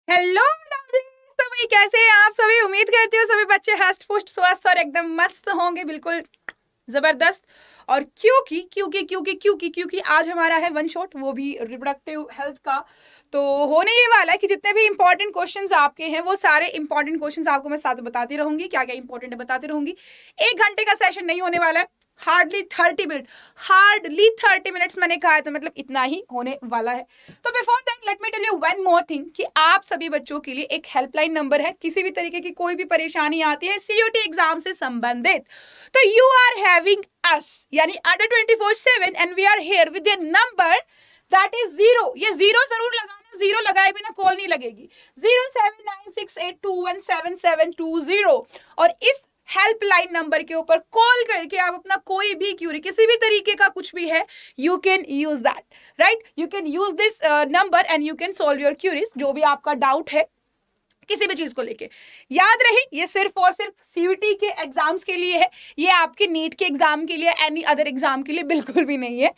Hello lovely. तो भाई कैसे हैं आप सभी? उम्मीद करती हूँ सभी बच्चे हष्ट पुष्ट स्वस्थ और एकदम मस्त होंगे, बिल्कुल जबरदस्त। और क्योंकि आज हमारा है वन शॉट, वो भी रिप्रोडक्टिव हेल्थ का। तो होने ये वाला है कि जितने भी इंपॉर्टेंट क्वेश्चंस आपके हैं वो सारे इंपॉर्टेंट क्वेश्चंस आपको मैं साथ बताती रहूंगी। क्या क्या इंपॉर्टेंट है बताती रहूंगी। 1 घंटे का सेशन नहीं होने वाला है, हार्डली 30 मिनट्स मैंने कहा है, तो मतलब इतना ही होने वाला है। तो before that let me tell you one more thing कि आप सभी बच्चों के लिए एक हेल्पलाइन नंबर है। किसी भी तरीके की कोई भी परेशानी आती है सीयूटी एग्जाम से संबंधित, तो यू आर हैविंग अस यानी under 24/7 and we are here with your number that is 0। ये 0 जरूर लगाना, 0 लगाए बिना कॉल नहीं लगेगी। 079682177720। और इस हेल्पलाइन नंबर के ऊपर कॉल करके आप अपना कोई भी क्यूरी, किसी भी तरीके का कुछ भी है, you can use that, right. You can use this number and you can solve your queries, जो भी आपका डाउट है किसी भी चीज को लेके। याद रहे ये सिर्फ और सिर्फ सीयूटी के एग्जाम्स के लिए है, ये आपके नीट के एग्जाम के लिए, एनी अदर एग्जाम के लिए बिल्कुल भी नहीं है,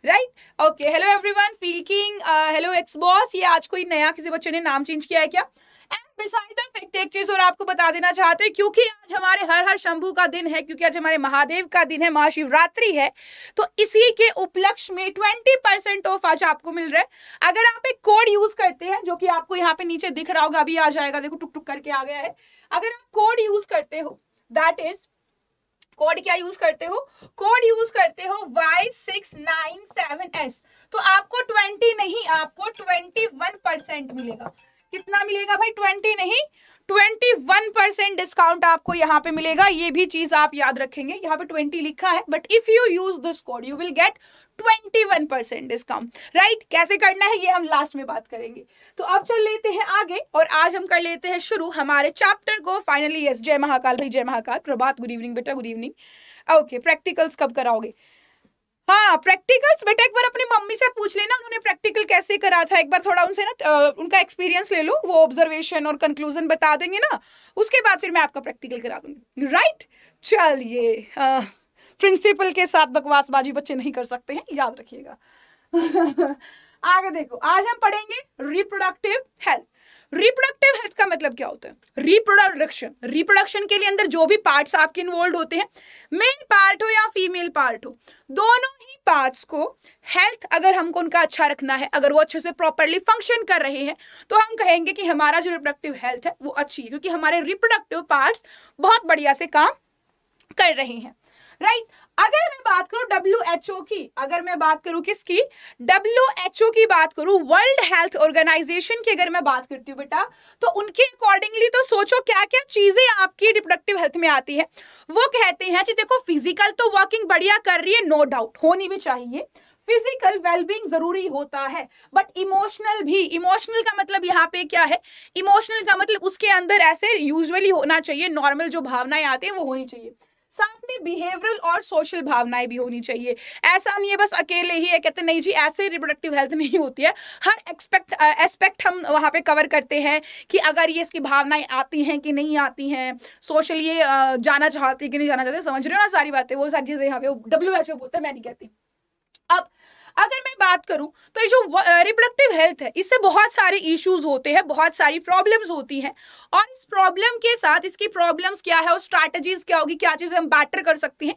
राइट। ओके, हेलो एवरीवन, फील्किंग, हेलो एक्स बॉस। ये आज कोई नया किसी बच्चे ने नाम चेंज किया है क्या? एंड बिसाइड द फैक्ट एक चीज और आपको बता देना चाहते हैं, क्योंकि आज हमारे हर हर शंभू का दिन है, क्योंकि आज हमारे महादेव का दिन है, महाशिवरात्रि है, तो इसी के उपलक्ष्य में 20% ऑफ आज आपको मिल रहा है। अगर आप एक कोड यूज करते हैं, जो कि आपको यहाँ पे नीचे दिख रहा होगा, अभी आ जाएगा, देखो टुक टुक करके आ गया है। अगर आप कोड यूज करते हो, दैट इज कोड क्या यूज करते हो? कोड यूज करते हो Y697S, तो आपको 20 नहीं, आपको 21% मिलेगा। कितना मिलेगा भाई? 20 नहीं, 21% डिस्काउंट आपको यहाँ पे मिलेगा। ये भी चीज आप याद रखेंगे, यहाँ पे 20 लिखा है, but if you use this code you will get 21% discount, right. कैसे करना है ये हम लास्ट में बात करेंगे। तो अब चल लेते हैं आगे और आज हम कर लेते हैं शुरू हमारे चैप्टर को फाइनली। यस, जय महाकाल भाई, जय महाकाल। प्रभात, गुड इवनिंग बेटा, गुड इवनिंग। ओके, प्रैक्टिकल्स कब कराओगे? हाँ, प्रैक्टिकल्स बेटा एक बार अपनी मम्मी से पूछ लेना, उन्होंने प्रैक्टिकल कैसे करा था। एक बार थोड़ा उनसे ना उनका एक्सपीरियंस ले लो, वो ऑब्जर्वेशन और कंक्लूजन बता देंगे ना, उसके बाद फिर मैं आपका प्रैक्टिकल करा दूंगी, राइट। चलिए, प्रिंसिपल के साथ बकवासबाजी बच्चे नहीं कर सकते हैं, याद रखिएगा। आगे देखो, आज हम पढ़ेंगे रिप्रोडक्टिव हेल्थ। रिप्रोडक्टिव हेल्थ का मतलब क्या होता है? रिप्रोडक्शन के लिए अंदर जो भी पार्ट्स आपके इन्वॉल्व होते हैं, मेल पार्ट हो या फीमेल पार्ट हो, दोनों ही पार्ट्स को हेल्थ अगर हमको उनका अच्छा रखना है, अगर वो अच्छे से प्रॉपरली फंक्शन कर रहे हैं, तो हम कहेंगे कि हमारा जो रिप्रोडक्टिव हेल्थ है वो अच्छी है, क्योंकि हमारे रिप्रोडक्टिव पार्ट्स बहुत बढ़िया से काम कर रहे हैं, राइट। अगर मैं बात करूं WHO की, अगर मैं बात करूं किसकी? WHO की बात करूं, वर्ल्ड हेल्थ ऑर्गेनाइजेशन की अगर मैं बात करती हूँ बेटा, तो उनके अकॉर्डिंगली तो सोचो क्या क्या चीजें आपकी रिप्रोडक्टिव हेल्थ में आती है। वो कहते हैं जी देखो, फिजिकल तो वर्किंग बढ़िया कर रही है, नो डाउट, होनी भी चाहिए, फिजिकल वेलबींग जरूरी होता है, बट इमोशनल भी। इमोशनल का मतलब यहाँ पे क्या है? इमोशनल का मतलब उसके अंदर ऐसे यूजुअली होना चाहिए, नॉर्मल जो भावनाएं आती है वो होनी चाहिए, साथ में बिहेवियरल और सोशल भावनाएं भी होनी चाहिए। ऐसा नहीं है बस अकेले ही है, कहते नहीं जी ऐसे रिप्रोडक्टिव हेल्थ नहीं होती है। हर एस्पेक्ट हम वहाँ पे कवर करते हैं कि अगर ये इसकी भावनाएं आती हैं कि नहीं आती हैं, सोशल ये जाना चाहती है कि नहीं जाना चाहते, समझ रहे हो ना सारी बातें, वो सारी चीजें यहाँ पे WHO बोलते हैं, मैं नहीं कहती। अब अगर मैं बात करूं तो ये जो रिप्रोडक्टिव हेल्थ है, इससे बहुत सारे इश्यूज होते हैं, बहुत सारी प्रॉब्लम्स होती हैं, और इस प्रॉब्लम के साथ इसकी प्रॉब्लम्स क्या है और स्ट्रैटेजीज क्या होगी, क्या चीजें हम बेटर कर सकते हैं,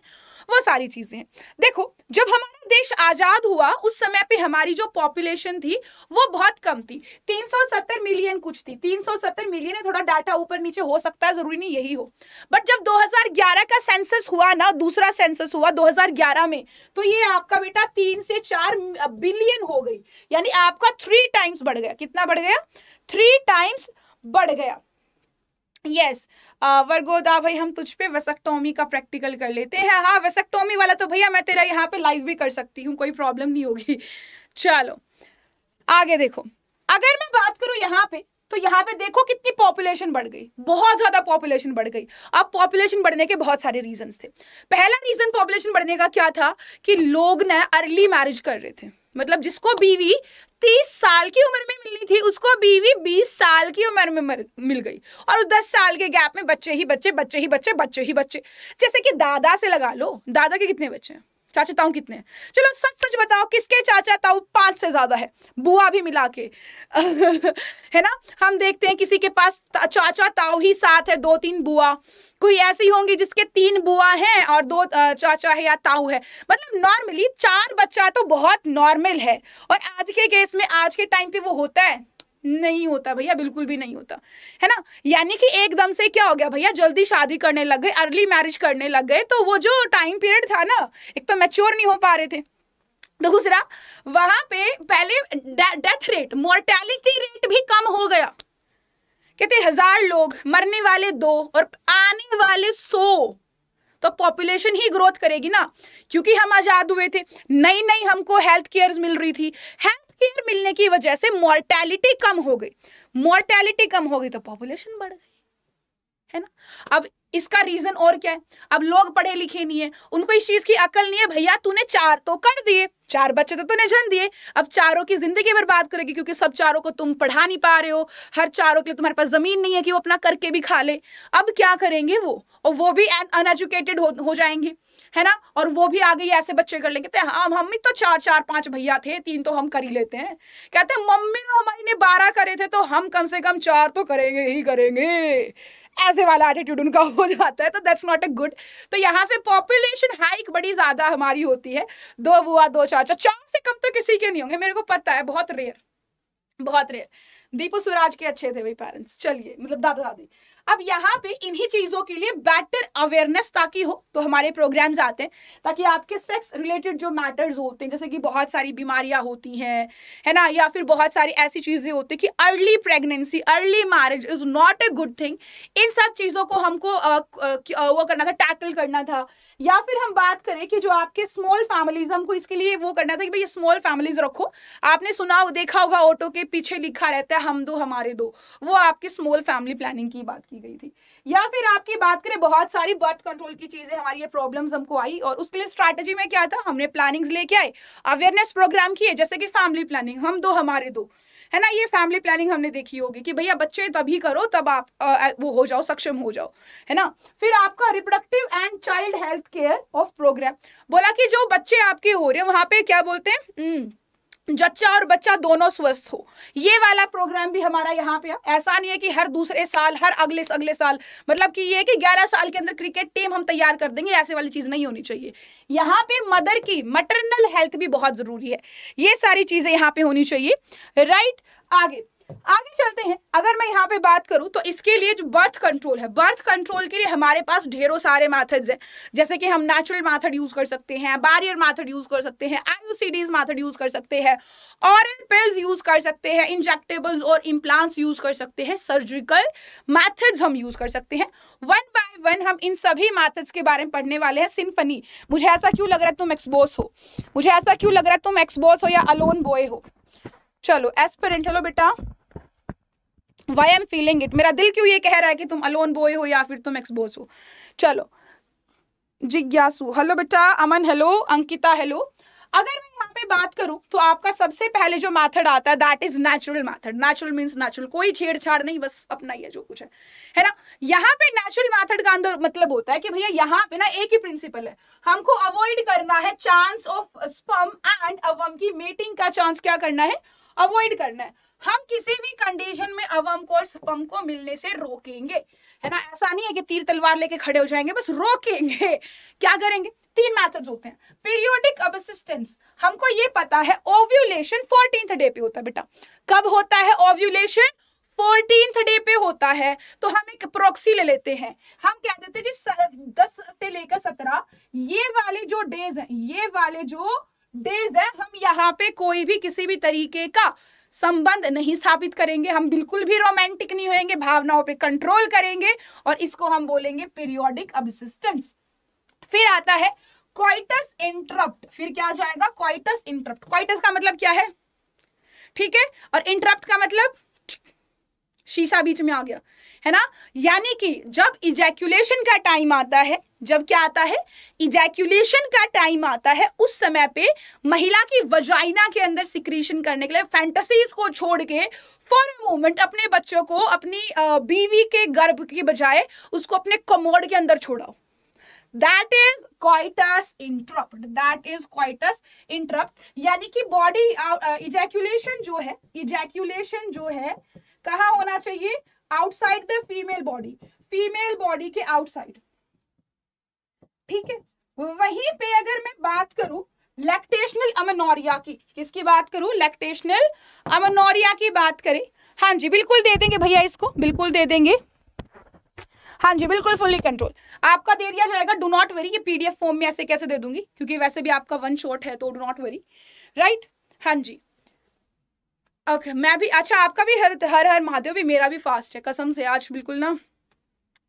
वो सारी चीजें हैं। देखो, जब हमारा देश आजाद हुआ उस समय पे हमारी जो पॉपुलेशन थी वो बहुत कम थी, 370 मिलियन कुछ थी, 370 मिलियन है, थोड़ा डाटा ऊपर नीचे हो सकता है, जरूरी नहीं यही हो। बट जब 2011 का सेंसस हुआ ना, दूसरा सेंसस हुआ 2011 में, तो ये आपका बेटा 3 से 4 बिलियन हो गई, यानी आपका 3 टाइम्स बढ़ गया। कितना बढ़ गया? 3 टाइम्स बढ़ गया। यस, वर्गोदा भाई, हम तुझ पे वेसेक्टोमी का प्रैक्टिकल कर लेते हैं। हाँ, वेसेक्टोमी वाला तो भैया मैं तेरा यहाँ पे लाइव भी कर सकती हूँ, कोई प्रॉब्लम नहीं होगी। चलो आगे देखो, अगर मैं बात करूं यहाँ पे, तो यहाँ पे देखो कितनी पॉपुलेशन बढ़ गई, बहुत ज्यादा पॉपुलेशन बढ़ गई। अब पॉपुलेशन बढ़ने के बहुत सारे रीजंस थे। पहला रीजन पॉपुलेशन बढ़ने का क्या था कि लोग ना अर्ली मैरिज कर रहे थे, मतलब जिसको बीवी 30 साल की उम्र में मिलनी थी उसको बीवी 20 साल की उम्र में मिल गई, और उस 10 साल के गैप में बच्चे ही बच्चे, बच्चे ही बच्चे, बच्चे ही बच्चे। जैसे कि दादा से लगा लो, दादा के कितने बच्चे हैं? चाचा ताऊ कितने हैं? चलो सच सच बताओ, किसके चाचा ताऊ 5 से ज्यादा है, बुआ भी मिला के है ना? हम देखते हैं किसी के पास चाचा ताऊ ही 7 है, 2-3 बुआ, कोई ऐसी होंगी जिसके 3 बुआ हैं और 2 चाचा है या ताऊ है। मतलब नॉर्मली 4 बच्चा तो बहुत नॉर्मल है। और आज के केस में, आज के टाइम पे वो होता है? नहीं होता भैया, बिल्कुल भी नहीं होता, है ना? यानी कि एकदम से क्या हो गया भैया, जल्दी शादी करने लग गए, अर्ली मैरिज करने लग गए, तो वो जो टाइम पीरियड था ना, एक तो मैच्योर नहीं हो पा रहे थे, दूसरा वहां पे पहले डेथ रेट, मोर्टेलिटी रेट भी कम हो गया। कहते 1000 लोग, मरने वाले 2 और आने वाले 100, तो पॉपुलेशन ही ग्रोथ करेगी ना, क्योंकि हम आजाद हुए थे, नई नई हमको हेल्थ केयर मिल रही थी, हेल्थ केयर मिलने की वजह से मोर्टेलिटी कम हो गई, मोर्टेलिटी कम हो गई तो पॉपुलेशन बढ़ गई, है ना? अब इसका रीजन और क्या है? अब लोग पढ़े लिखे नहीं है, उनको इस चीज की अकल नहीं है, भैया तूने 4 तो कर दिए, 4 बच्चे तो तूने जन्म दिए, अब चारों की जिंदगी बर्बाद करेगी, क्योंकि सब चारों को तुम पढ़ा नहीं पा रहे हो, हर चारों के लिए तुम्हारे पास जमीन नहीं है कि वो अपना करके भी खा ले। अब क्या करेंगे वो, और वो भी अनएजुकेटेड हो जाएंगे, है ना? और वो भी आगे ऐसे बच्चे कर लेंगे, हम भी तो 4-4-5 भैया थे, 3 तो हम कर ही लेते हैं। कहते मम्मी हमारी ने 12 करे थे, तो हम कम से कम 4 तो करेंगे ही करेंगे, ऐसे वाला एटीट्यूड उनका हो जाता है। तो दैट्स नॉट ए गुड। तो यहाँ से पॉपुलेशन हाइक बड़ी ज्यादा हमारी होती है, 2 बुआ 2 चाचा, 4 से कम तो किसी के नहीं होंगे, मेरे को पता है, बहुत रेयर, बहुत रेयर। दीपू स्वराज के अच्छे थे भाई पेरेंट्स, चलिए मतलब दादा दादी। अब यहाँ पे इन्हीं चीजों के लिए बेटर अवेयरनेस ताकि हो, तो हमारे प्रोग्राम्स आते हैं ताकि आपके सेक्स रिलेटेड जो मैटर्स होते हैं, जैसे कि बहुत सारी बीमारियां होती हैं, है ना, या फिर बहुत सारी ऐसी चीजें होती हैं कि early pregnancy, early marriage is not a good thing, इन सब चीजों को हमको वो करना था, टैकल करना था। या फिर हम बात करें कि जो आपके स्मॉल फैमिलीज, हमको इसके लिए वो करना था कि भाई स्मॉल फैमिलीज रखो। आपने सुना देखा होगा ऑटो के पीछे लिखा रहता है हम 2 हमारे 2, वो आपकी स्मॉल फैमिली प्लानिंग की बात की गई थी। या फिर आपकी बात करें बहुत सारी बर्थ कंट्रोल की चीजें, हमारी ये प्रॉब्लम्स हमको आई और उसके लिए स्ट्रैटेजी में क्या था, हमने प्लानिंग्स लेके आए, अवेयरनेस प्रोग्राम किए, जैसे कि फैमिली प्लानिंग, हम 2 हमारे 2, है ना? ये फैमिली प्लानिंग हमने देखी होगी कि भैया बच्चे तभी करो तब आप वो हो जाओ, सक्षम हो जाओ, है ना? फिर आपका reproductive and child health care of programme, बोला कि जो बच्चे आपके हो रहे हैं वहां पे क्या बोलते हैं, जच्चा और बच्चा दोनों स्वस्थ हो, ये वाला प्रोग्राम भी हमारा यहाँ पे। ऐसा नहीं है कि हर दूसरे साल, हर अगले साल, मतलब कि ये कि 11 साल के अंदर क्रिकेट टीम हम तैयार कर देंगे, ऐसे वाली चीज नहीं होनी चाहिए। यहाँ पे मदर की मैटरनल हेल्थ भी बहुत जरूरी है, ये सारी चीजें यहाँ पे होनी चाहिए, राइट? आगे चलते हैं। अगर मैं यहाँ पे बात करूं तो इसके लिए जो बर्थ कंट्रोल है, बर्थ कंट्रोल के लिए हमारे पास ढेरों सारे मेथड्स हैं, जैसे कि हम नेचुरल मेथड यूज कर सकते हैं, बैरियर मेथड यूज कर सकते हैं, आईयूसीडीज मेथड यूज कर सकते हैं, ऑरल पिल्स यूज कर सकते हैं, इंजेक्टेबल्स और इम्प्लांट्स यूज कर सकते हैं, सर्जिकल मेथड्स हम यूज कर सकते हैं। 1 by 1 हम इन सभी मेथड्स के बारे में पढ़ने वाले हैं। सिंफनी, मुझे ऐसा क्यों लग रहा है तुम एक्सबोस हो, मुझे ऐसा क्यों लग रहा है तुम एक्सबोस हो या अलोन बॉय हो? चलो एस्पिरेंट, हेलो बेटा, वाई एम फीलिंग इट, मेरा दिल क्यों ये कह रहा है कि तुम अलोन बॉय हो या फिर तुम एक्सबोस हो? चलो जिज्ञासु, हेलो बेटा, अमन हेलो, अंकिता हेलो। अगर मैं यहाँ पे बात करूं तो आपका सबसे पहले जो मेथड आता है that is natural method. Natural means natural, कोई छेड़छाड़ नहीं, बस अपना ही है जो कुछ है ना? यहाँ पे नेचुरल मेथड का अंदर मतलब होता है कि भैया यहाँ पे ना एक ही प्रिंसिपल है, हमको अवॉइड करना है चांस ऑफ स्पर्म एंड अवम की मेटिंग का चांस क्या करना है, अवॉइड करना है। हम किसी भी कंडीशन में अवम को और स्पर्म को मिलने से रोकेंगे, है ना? ऐसा नहीं है कि तीर तलवार लेके खड़े हो जाएंगे, बस रोकेंगे। क्या करेंगे? 3 मेथड्स होते हैं। पीरियोडिक अबसिस्टेंस, हमको ये पता है ओव्यूलेशन 14th डे पे होता है बेटा। कब होता है ओव्यूलेशन? 14th डे पे होता है। तो हम एक प्रॉक्सी ले लेते हैं, हम कह देते हैं जी 10 से लेकर 17 ये वाले जो डेज हैं, ये वाले जो डेज है, हम यहाँ पे कोई भी किसी भी तरीके का संबंध नहीं स्थापित करेंगे, हम बिल्कुल भी रोमांटिक नहीं होंगे, भावनाओं पे कंट्रोल करेंगे और इसको हम बोलेंगे पीरियोडिक अबसिस्टेंस। फिर आता है कोइटस इंटरप्ट, फिर क्या आ जाएगा? Coitus interrupt. कोइटस का मतलब क्या है, ठीक है, और इंटरप्ट का मतलब शीशा बीच में आ गया, है ना? यानी कि जब इजैक्यूलेशन का टाइम आता है, जब क्या आता है, इजैक्यूलेशन का टाइम आता है, उस समय पे महिला की वजाइना के अंदर सिक्रीशन करने के लिए फैंटेसीज को छोड़ के फॉर अ मोमेंट अपने बच्चों को अपनी बीवी के गर्भ की बजाय उसको अपने कमोड के अंदर छोड़ाओ। That is coitus interrupt, that is coitus interrupt. यानी कि बॉडी इजैक्यूलेशन जो है कहाँ होना चाहिए, outside the female body, female body के आउटसाइड, ठीक है। वहीं पे अगर मैं बात करूं लैक्टेशनल अमेनोरिया की, किसकी बात करूं, लैक्टेशनल अमेनोरिया की बात करें, हाँ जी बिल्कुल दे देंगे भैया, इसको बिल्कुल दे देंगे, हाँ जी बिल्कुल फुल्ली कंट्रोल आपका दे दिया जाएगा। डू नॉट वरी, ये पीडीएफ फॉर्म में ऐसे कैसे दे दूंगी, क्योंकि वैसे भी आपका वन शॉट है, तो डू नॉट वरी, राइट। हाँ जी ओके, मैं भी, अच्छा आपका भी हर महादेव भी, मेरा भी फास्ट है कसम से आज बिल्कुल ना।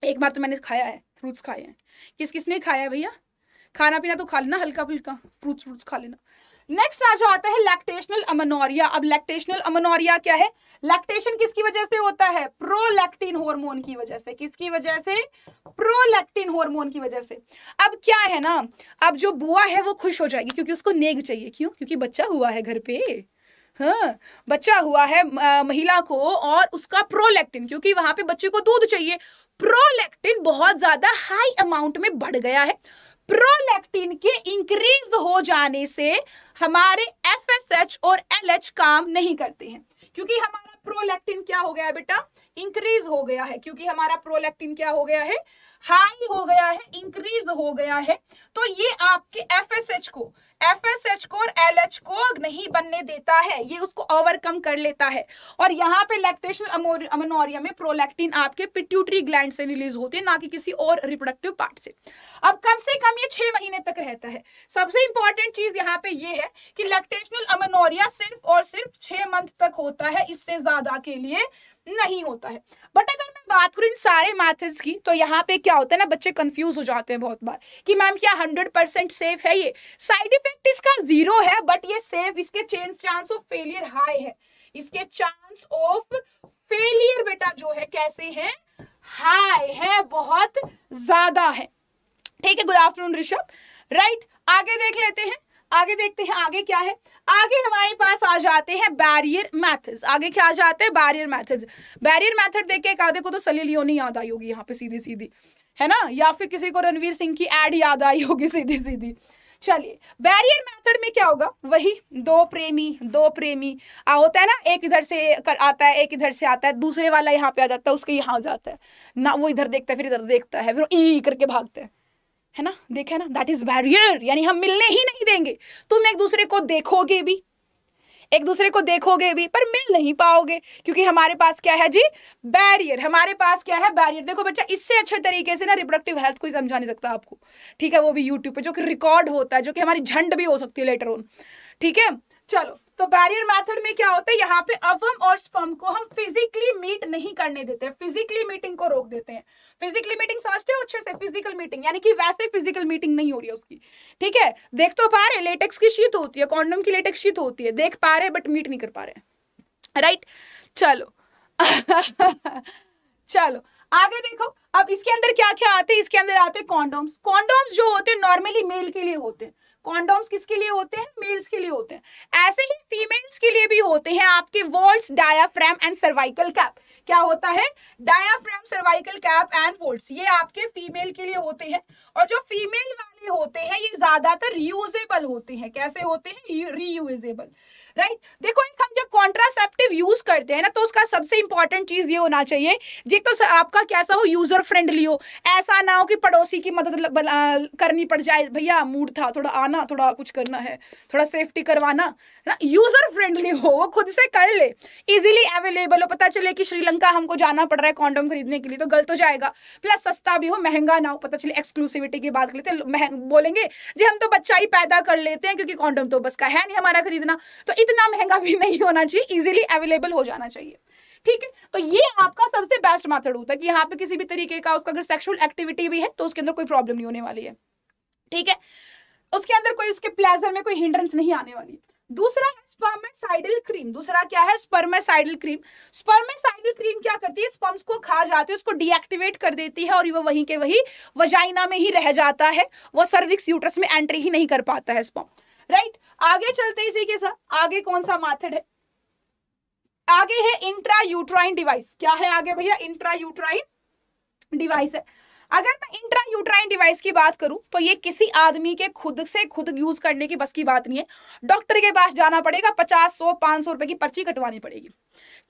एक बार तो मैंने खाया है, फ्रूट्स खाए हैं। किसने खाया है भैया, खाना पीना तो खा लेना, हल्का फुल्का फ्रूट्स खा लेना। नेक्स्ट आ जाता है लैक्टेशनल अमेनोरिया। अब लैक्टेशनल अमेनोरिया क्या है, लैक्टेशन किसकी वजह से होता है, प्रोलैक्टिन हार्मोन की वजह से, किसकी वजह से, प्रोलैक्टिन हार्मोन की वजह से। अब क्या है ना, अब जो बुआ है वो खुश हो जाएगी क्योंकि उसको नेग चाहिए, क्यों, क्योंकि बच्चा हुआ है घर पे, हाँ बच्चा हुआ है महिला को, और उसका प्रोलैक्टिन, क्योंकि वहां पे बच्चे को दूध चाहिए, प्रोलैक्टिन बहुत ज्यादा हाई अमाउंट में बढ़ गया है। प्रोलैक्टिन के इंक्रीज हो जाने से हमारे एफएसएच और एलएच काम नहीं करते हैं, क्योंकि हमारा प्रोलैक्टिन क्या हो गया है बेटा, इंक्रीज हो गया है, क्योंकि हमारा प्रोलैक्टिन क्या हो गया है, हाई हो गया है, इंक्रीज हो गया है। तो ये आपके एफएसएच को और एलएच को नहीं बनने देता है, ये उसको ओवरकम कर लेता है। और यहाँ पे लैक्टेशनल अमेनोरिया में प्रोलैक्टिन आपके पिट्यूटरी ग्लैंड से रिलीज होती है, ना कि किसी और रिप्रोडक्टिव पार्ट से। अब कम से कम ये 6 महीने तक रहता है। सबसे इंपॉर्टेंट चीज यहाँ पे ये है कि लैक्टेशनल अमेनोरिया सिर्फ और सिर्फ 6 मंथ तक होता है, इससे ज्यादा के लिए नहीं होता है। बट अगर मैं बात करूं इन सारे मेथड्स की, तो यहाँ पे क्या होता है ना, बच्चे कंफ्यूज हो जाते हैं बहुत बार कि मैम क्या 100% सेफ है, ये साइड इफेक्ट इसका 0 है, बट ये सेफ, इसके चांस ऑफ फेलियर हाई है, इसके चांस ऑफ फेलियर बेटा जो है कैसे है, हाई है, बहुत ज्यादा है, ठीक है। Good afternoon Rishabh, right. आगे देख लेते हैं, आगे देखते हैं आगे क्या है। आगे हमारे पास आ जाते हैं बैरियर मेथड्स। आगे क्या आ जाते हैं, बैरियर मेथड्स। बैरियर मेथड देख के एक आधे को तो सली लियोनी याद आई होगी यहाँ पे सीधी सीधी, है ना, या फिर किसी को रणवीर सिंह की एड याद आई होगी सीधी सीधी। चलिए बैरियर मेथड में क्या होगा, वही दो प्रेमी होता है ना, एक इधर से आता है, एक इधर से आता है, दूसरे वाला यहाँ पे आ जाता है, उसके यहाँ आ जाता है ना, वो इधर देखता है फिर इधर देखता है, फिर ई करके भागता है ना, देखा है ना, दैट इज बैरियर। यानी हम मिलने ही नहीं देंगे, तुम एक दूसरे को देखोगे भी पर मिल नहीं पाओगे, क्योंकि हमारे पास क्या है जी, बैरियर, हमारे पास क्या है, बैरियर। देखो बच्चा, इससे अच्छे तरीके से ना रिप्रोडक्टिव हेल्थ कोई समझा नहीं सकता आपको, ठीक है, वो भी यूट्यूब पे जो कि रिकॉर्ड होता है, जो कि हमारी झंड भी हो सकती है लेटर ऑन, ठीक है। चलो, तो बैरियर मेथड में क्या होता है, यहाँ पे अवम और स्पर्म को हम फिजिकली मीट नहीं करने देते हैं, फिजिकली मीटिंग को रोक देते हैं। फिजिकली मीटिंग समझते हो अच्छे से, फिजिकल मीटिंग यानी कि वैसे फिजिकल मीटिंग नहीं हो रही है उसकी, ठीक है। देख तो पा रहे, लेटेक्स की शीट होती है, कॉन्डोम की लेटेक्स शीट होती है, देख पा रहे बट मीट नहीं कर पा रहे, राइट। चलो चलो आगे देखो, अब इसके अंदर क्या क्या आते हैं, इसके अंदर आते हैं कॉन्डोम्स। कॉन्डोम्स जो होते हैं नॉर्मली मेल के लिए होते हैं, कॉन्डोम्स किसके लिए होते हैं, मेल्स के लिए होते हैं। ऐसे ही फीमेल्स के लिए भी होते हैं आपके walls, diaphragm and cervical cap. क्या होता है, diaphragm, cervical cap and walls, ये आपके फीमेल के लिए होते हैं। और जो फीमेल वाले होते हैं ये ज्यादातर रीयूजेबल होते हैं। कैसे होते हैं, रीयूजेबल, राइट। देखो एक हम जब कॉन्ट्रासेप्टिव यूज करते हैं ना, तो उसका सबसे इंपॉर्टेंट चीज ये होना चाहिए जी, तो आपका कैसा हो, यूजर फ्रेंडली हो। ऐसा ना हो कि पड़ोसी की मदद करनी पड़ जाए, भैया मूड था थोड़ा आना, थोड़ा कुछ करना है, थोड़ा सेफ्टी करवाना ना, यूजर फ्रेंडली हो, वो खुद से कर ले, इजीली अवेलेबल हो। पता चले कि श्रीलंका हमको जाना पड़ रहा है कॉन्डोम खरीदने के लिए, तो गलत हो जाएगा, प्लस सस्ता भी हो, महंगा ना हो। पता चले एक्सक्लूसिविटी की बात कर लेते हैं, बोलेंगे जी हम तो बच्चा ही पैदा कर लेते हैं, क्योंकि कॉन्डोम तो बस का है नहीं हमारा खरीदना, तो इतना महंगा भी नहीं होना चाहिए, इजीली अवेलेबल हो जाना चाहिए, ठीक है। तो ये आपका सबसे बेस्ट मेथड होता है कि यहाँ पे किसी भी तरीके का उसका अगर सेक्सुअल एक्टिविटी भी है तो उसके अंदर कोई प्रॉब्लम नहीं होने वाली है, ठीक है, उसके अंदर कोई उसके प्लेजर में कोई हिंड्रेंस नहीं आने वाली है। दूसरा है स्पर्मेसाइडल क्रीम। दूसरा क्या है, स्पर्मेसाइडल क्रीम। स्पर्मेसाइडल क्रीम क्या करती है, स्पर्म्स को खा जाती है, उसको डीएक्टिवेट कर देती है, और वो वहीं के वहीं वजाइना में ही रह जाता है, वो सर्विक्स यूट्रस में एंट्री ही नहीं कर पाता है स्पर्म, राइट। आगे चलते इसी के साथ, आगे कौन सा मेथड है, आगे है इंट्रा यूट्राइन डिवाइस। क्या है आगे भैया, इंट्रा यूट्राइन डिवाइस है। अगर मैं इंट्रा यूट्राइन डिवाइस की बात करूं तो ये किसी आदमी के खुद से खुद यूज करने की बस की बात नहीं है, डॉक्टर के पास जाना पड़ेगा, 50, 100, 500 रुपए की पर्ची कटवानी पड़ेगी,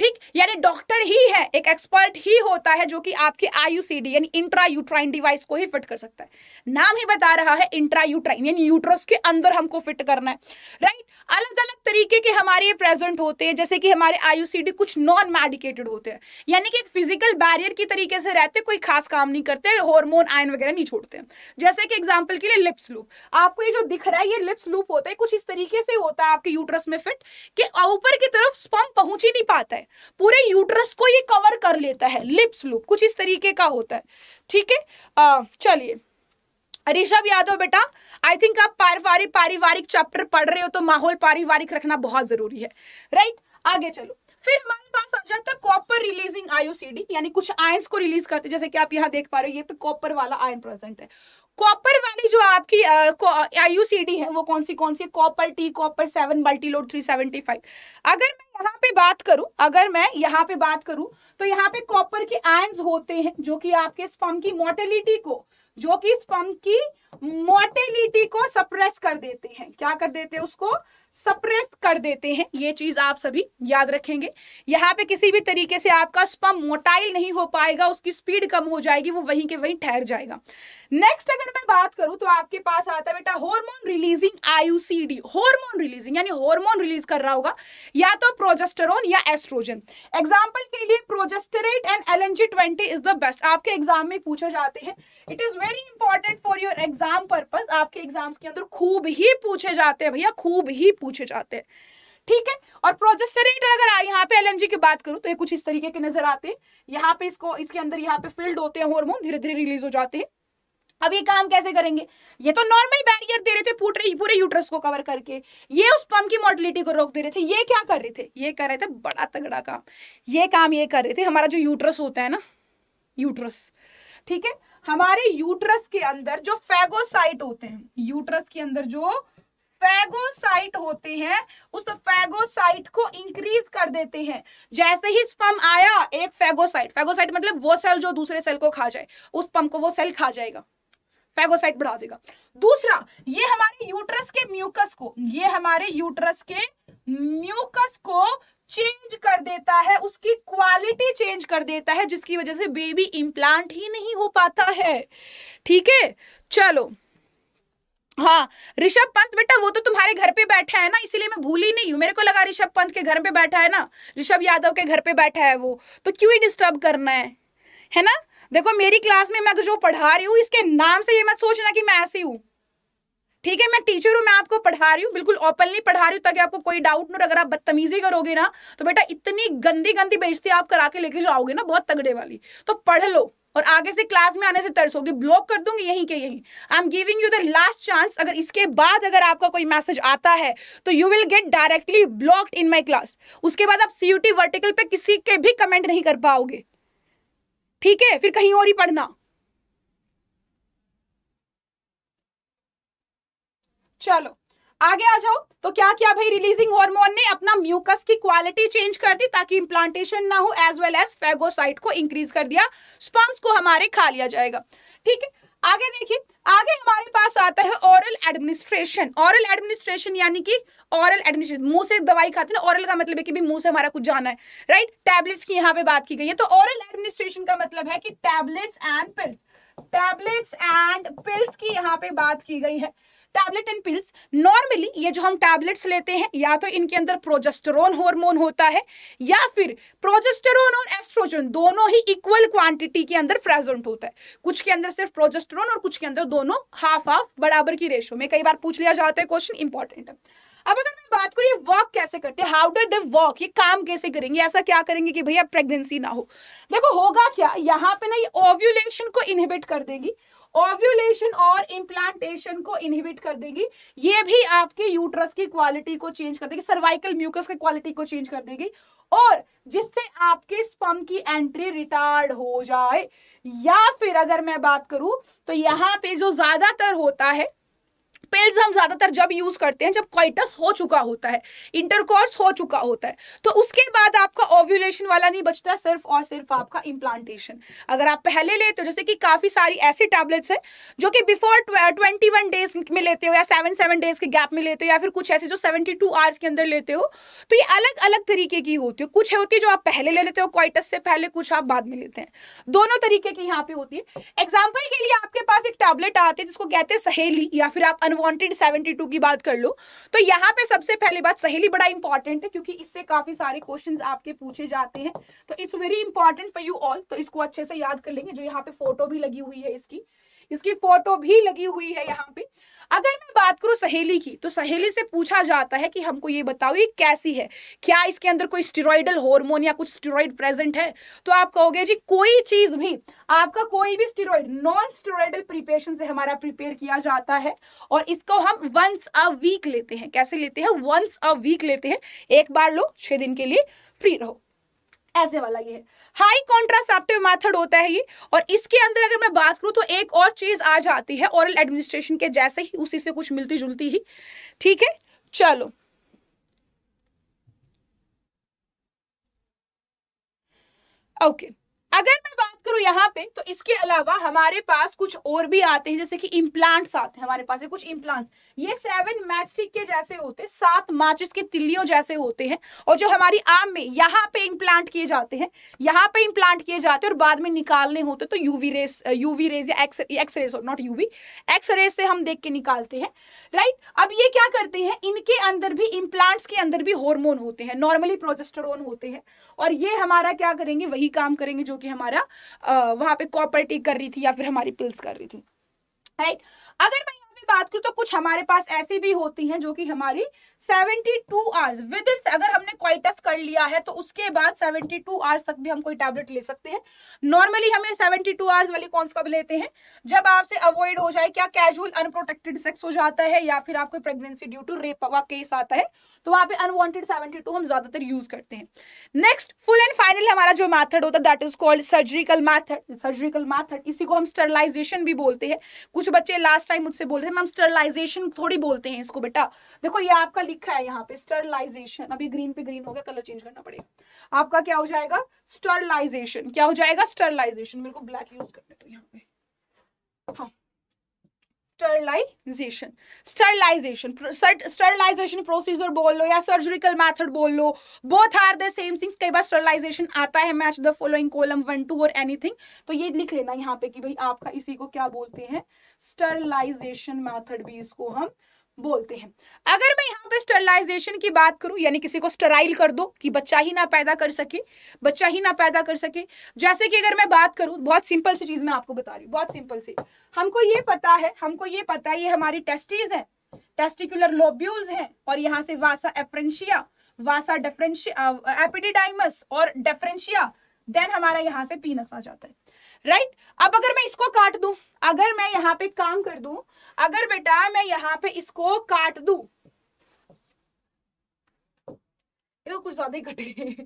ठीक। यानी डॉक्टर ही है, एक एक्सपर्ट ही होता है जो कि आपके आईयूसीडी यानी इंट्रा यूट्राइन डिवाइस को ही फिट कर सकता है। नाम ही बता रहा है इंट्रा यूट्राइन, यानी यूट्रस के अंदर हमको फिट करना है, राइट। अलग अलग तरीके के हमारे प्रेजेंट होते हैं, जैसे कि हमारे आईयूसीडी कुछ नॉन मेडिकेटेड होते हैं, यानी कि एक फिजिकल बैरियर की तरीके से रहते, कोई खास काम नहीं करते, हार्मोन आयन वगैरह नहीं छोड़ते हैं। जैसे कि एग्जाम्पल के लिए लिप्स लूप, आपको ये जो दिख रहा है ये लिप्स लूप होता है, कुछ इस तरीके से होता है आपके यूट्रस में फिट कि ऊपर की तरफ स्पर्म पहुंच ही नहीं पाता है, पूरे यूट्रस को ये कवर कर लेता है, लिप्स लूप कुछ इस तरीके का होता है, ठीक है। चलिए ऋषभ यादव बेटा, आई थिंक आप पारिवारिक चैप्टर पढ़ रहे हो तो माहौल पारिवारिक रखना बहुत जरूरी है, राइट। आगे चलो, फिर हमारे पास आ जाता है कॉपर रिलीजिंग आईयूसीडी, यानी कुछ आयंस को रिलीज करते, जैसे कि आप यहाँ देख पा रहे हो, ये पे कॉपर वाला आयन प्रेजेंट है। कॉपर वाली जो आपकी आईयूसीडी है वो कौन सी कॉपर टी, कॉपर 7, मल्टीलोड 375। अगर मैं यहाँ पे बात करूं तो यहाँ पे कॉपर के आयंस होते हैं जो कि आपके स्पर्म की मोटिलिटी को सप्रेस कर देते हैं, क्या कर देते हैं, उसको सप्रेस कर देते हैं। ये चीज आप सभी याद रखेंगे। यहाँ पे किसी भी तरीके से आपका स्पर्म मोटाइल नहीं हो पाएगा, उसकी स्पीड कम हो जाएगी, वो वहीं के वहीं ठहर जाएगा। नेक्स्ट अगर मैं बात करूं तो आपके पास आता है बेटा hormone releasing IUCD. Hormone releasing यानी हार्मोन रिलीज कर रहा होगा या तो प्रोजेस्टेरोन या एस्ट्रोजन। एग्जांपल के लिए progestasert and LNG-20 is the best, आपके एग्जाम में पूछे जाते हैं। It is very important for your exam purpose, आपके एग्जाम्स के अंदर खूब ही पूछे जाते हैं भैया, खूब ही पूछे जाते हैं, ठीक है। और प्रोजेस्टेरेट अगर यहाँ पे LNG की बात करूं तो ये कुछ इस तरीके के नजर आते हैं, यहाँ पे इसके अंदर यहाँ पे फिल्ड होते हैं हार्मोन, धीरे धीरे रिलीज हो जाते हैं। अब ये काम कैसे करेंगे, ये तो नॉर्मल बैरियर दे रहे थे पूरे यूट्रस को कवर करके, ये उस स्पर्म की मोटिलिटी को रोक दे रहे थे। ये क्या कर रहे थे, ये कर रहे थे बड़ा तगड़ा काम, ये काम ये कर रहे थे, हमारा जो यूट्रस होता है ना, यूट्रस, ठीक है, हमारे यूट्रस के अंदर जो फेगोसाइट होते हैं, यूट्रस के अंदर जो फेगोसाइट होते हैं, उस फेगोसाइट को इंक्रीज कर देते हैं। जैसे ही स्पर्म आया, एक फेगोसाइट मतलब वो सेल जो दूसरे सेल को खा जाए, उस स्पर्म को वो सेल खा जाएगा, फेगोसाइट बढ़ा देगा। दूसरा, ये हमारे यूट्रस के म्यूकस को चेंज कर देता है, उसकी क्वालिटी चेंज कर देता है, जिसकी वजह से बेबी इम्प्लांट ही नहीं हो पाता है, ठीक है। चलो हाँ, ऋषभ पंत बेटा वो तो तुम्हारे घर पे बैठा है ना, इसीलिए मैं भूली नहीं हूं, मेरे को लगा ऋषभ पंत के घर पे बैठा है ना, ऋषभ यादव के घर पे बैठा है वो, तो क्यों ही डिस्टर्ब करना है ना। देखो मेरी क्लास में मैं जो पढ़ा रही हूँ, इसके नाम से ये मत सोचना कि मैं ऐसी हूँ, ठीक है। मैं टीचर हूँ, मैं आपको पढ़ा रही हूँ, बिल्कुल ओपनली पढ़ा रही हूँ ताकि आपको कोई डाउट न। अगर आप बदतमीजी करोगे ना तो बेटा इतनी गंदी बेइज्जती आप करा के लेके जाओगे ना, बहुत तगड़े वाली, तो पढ़ लो और आगे से क्लास में आने से तरसोगे, ब्लॉक कर दूंगी यहीं के यहीं। I am giving you the last chance, अगर इसके बाद अगर आपका कोई मैसेज आता है तो you will get directly blocked in my class. उसके बाद आप CUT वर्टिकल पे किसी के भी कमेंट नहीं कर पाओगे, ठीक है, फिर कहीं और ही पढ़ना। चलो आगे आ जाओ। तो क्या किया भाई, रिलीजिंग हार्मोन ने अपना म्यूकस की क्वालिटी चेंज कर दी ताकि इंप्लांटेशन ना हो, एज वेल एज फेगोसाइट को इंक्रीज कर दिया, स्पर्म्स को हमारे खा लिया जाएगा, ठीक है। आगे देखिए, आगे हमारे पास आता है ओरल एडमिनिस्ट्रेशन यानी कि ओरल एडमिनिस्ट्रेशन, मुंह से दवाई खाते हैं, ओरल का मतलब है कि भी मुंह से हमारा कुछ जाना है, राइट। टैबलेट्स की यहाँ पे बात की गई है, तो ओरल एडमिनिस्ट्रेशन का मतलब है कि टैबलेट्स एंड पिल्स की यहाँ पे बात की गई है। टैबलेट एंड पिल्स, नॉर्मली ये जो हम टैबलेट्स लेते हैं या तो इनके अंदर प्रोजेस्टेरोन हार्मोन होता है या फिर प्रोजेस्टेरोन और एस्ट्रोजन दोनों ही इक्वल क्वांटिटी के अंदर प्रेजेंट होता है। कुछ के अंदर सिर्फ प्रोजेस्टेरोन और कुछ के अंदर दोनों हाफ बराबर की रेशो में, कई बार पूछ लिया जाता है क्वेश्चन, इंपॉर्टेंट है। अब अगर मैं बात करूं ये वर्क कैसे करते हैं, हाउ डू दे वर्क, ये काम कैसे करेंगे, ऐसा क्या करेंगे कि भैया प्रेगनेंसी ना हो। देखो होगा क्या, यहाँ पे ना ये ओव्यूलेशन को इनहिबिट कर देगी, ओव्यूलेशन और इम्प्लांटेशन को इनहिबिट कर देगी, ये भी आपके यूट्रस की क्वालिटी को चेंज कर देगी, सर्वाइकल म्यूकस की क्वालिटी को चेंज कर देगी, और जिससे आपके स्पर्म की एंट्री रिटार्ड हो जाए। या फिर अगर मैं बात करूं तो यहाँ पे जो ज्यादातर होता है पिल्स हम ज्यादातर जब यूज करते हैं जब कोइटस हो चुका होता है, इंटरकोर्स हो चुका होता है, तो उसके बाद आपका ओव्यूलेशन वाला नहीं बचता, सिर्फ और सिर्फ आपका इम्प्लांटेशन। अगर आप पहले लेते हो, जैसे कि काफी सारी ऐसी टैबलेट्स है जो कि बिफोर 21 डेज में लेते हो या 7 डेज के गैप में लेते हो, या फिर कुछ ऐसे जो 72 आवर्स के अंदर लेते हो, तो ये अलग अलग तरीके की होती है। कुछ होती है जो आप पहले ले लेते हो कोइटस से पहले, कुछ आप बाद में लेते हैं, दोनों तरीके की यहाँ पे होती है। एग्जाम्पल के लिए आपके पास एक टैबलेट आती है जिसको कहते हैं सहेली, या फिर आप अनवांटेड 72 की बात कर लो, तो यहाँ पे सबसे पहली बात सहेली बड़ा इंपॉर्टेंट है क्योंकि इससे काफी सारे क्वेश्चंस आपके पूछे जाते हैं, तो it's very important for you all. तो इसको अच्छे से याद कर लेंगे। जो यहाँ पे फोटो भी लगी हुई है, इसकी फोटो भी लगी हुई है यहाँ पे। अगर मैं बात करूं सहेली की, तो सहेली से पूछा जाता है कि हमको ये बताओ ये कैसी है, क्या इसके अंदर कोई स्टेरॉइडल हार्मोन या कुछ स्टेरॉइड प्रेजेंट है, तो आप कहोगे जी कोई चीज भी, आपका कोई भी स्टेरॉइड नॉन स्टेरॉइडल प्रिपरेशन से हमारा प्रिपेयर किया जाता है, और इसको हम वंस अ वीक लेते हैं। कैसे लेते हैं? वंस अ वीक लेते हैं, एक बार लो, 6 दिन के लिए फ्री रहो, ऐसे वाला ये है। हाई कॉन्ट्रासेप्टिव मेथड होता है ये। और इसके अंदर अगर मैं बात करूं तो एक और चीज आ जाती है ओरल एडमिनिस्ट्रेशन के जैसे ही, उसी से कुछ मिलती जुलती ही, ठीक है। चलो ओके, अगर मैं बात करूं यहाँ पे, तो इसके अलावा हमारे पास कुछ और भी आते हैं, जैसे कि इम्प्लांट्स आते हैं हमारे पास है कुछ इम्प्लांट्स। ये 7 मैचस्टिक के जैसे होते हैं, 7 माचिस के तिल्लियों जैसे होते हैं, और जो हमारी आम में यहाँ पे इम्प्लांट किए जाते हैं, यहाँ पे इम्प्लांट किए जाते हैं, और बाद में निकालने होते तो यूवी रेज या X rays, not UV, X rays से हम देख के निकालते हैं, राइट। अब ये क्या करते हैं, इनके अंदर भी, इम्प्लांट्स के अंदर भी हार्मोन होते हैं, नॉर्मली प्रोजेस्टेरोन होते हैं, और ये हमारा क्या करेंगे, वही काम करेंगे जो कि हमारा वहां पे कॉपर्टी कर रही थी या फिर हमारी पिल्स कर रही थी, राइट। अगर मैं यहाँ पे बात करूं तो कुछ हमारे पास ऐसी भी होती हैं जो कि हमारी 72 आवर्स विद इन, अगर हमने कोइटस कर लिया है तो उसके बाद 72 आवर्स तक भी हम कोई टैबलेट ले सकते हैं। नॉर्मली हमें 72 आवर्स वाली कौन सा लेते हैं, जब आपसे अवॉइड हो जाए, क्या कैजुअल अनप्रोटेक्टेड सेक्स हो जाता है, या फिर आपको प्रेगनेंसी ड्यू टू रेप का केस आता है, तो वहां पे अनवांटेड 72 हम ज्यादातर यूज करते हैं। नेक्स्ट फुल एंड फाइनल हमारा जो मेथड होता है that is called surgical method. Surgical method, इसी को हम स्टरलाइजेशन भी बोलते हैं। कुछ बच्चे लास्ट टाइम मुझसे बोलते थे मैम स्टरलाइजेशन थोड़ी बोलते हैं इसको। बेटा देखो ये आपका लिखा है यहाँ पे स्टरलाइजेशन, अभी ग्रीन पे ग्रीन हो गया, कलर चेंज करना पड़ेगा। आपका क्या हो जाएगा, स्टरलाइजेशन। क्या हो जाएगा, स्टरलाइजेशन। मेरे को ब्लैक यूज करने दो यहाँ पे, हाँ, स्टरलाइजेशन। स्टरलाइजेशन प्रोसीजर बोल लो या सर्जिकल मेथड बोल लो, both are the same things. कई बार स्टरलाइजेशन आता है मैच द फॉलोइंग कॉलम 1 2 और एनीथिंग, तो ये लिख लेना यहाँ पे कि भाई आपका इसी को क्या बोलते हैं, स्टरलाइजेशन मेथड भी इसको हम बोलते हैं। अगर मैं यहाँ पे स्टरलाइजेशन की बात करूं, यानी किसी को स्टराइल कर दो कि बच्चा ही ना पैदा कर सके, बच्चा ही ना पैदा कर सके। जैसे कि अगर मैं बात करूं, बहुत सिंपल सी चीज मैं आपको बता रही हूँ, बहुत सिंपल सी। हमको ये पता है ये हमारी टेस्टिस है, टेस्टिकुलर लोब्यूल्स हैं, और यहाँ से वासा एफ्रेंशिया, वासा डेफरेंशिया, एपिडिडाइमस और डेफरेंशिया, देन हमारा यहाँ से पीनस आ जाता है, राइट। अब अगर मैं इसको काट दूं, अगर मैं यहाँ पे काम कर दूं, अगर बेटा मैं यहाँ पे इसको काट दूं, ये कुछ ज्यादा ही कटे,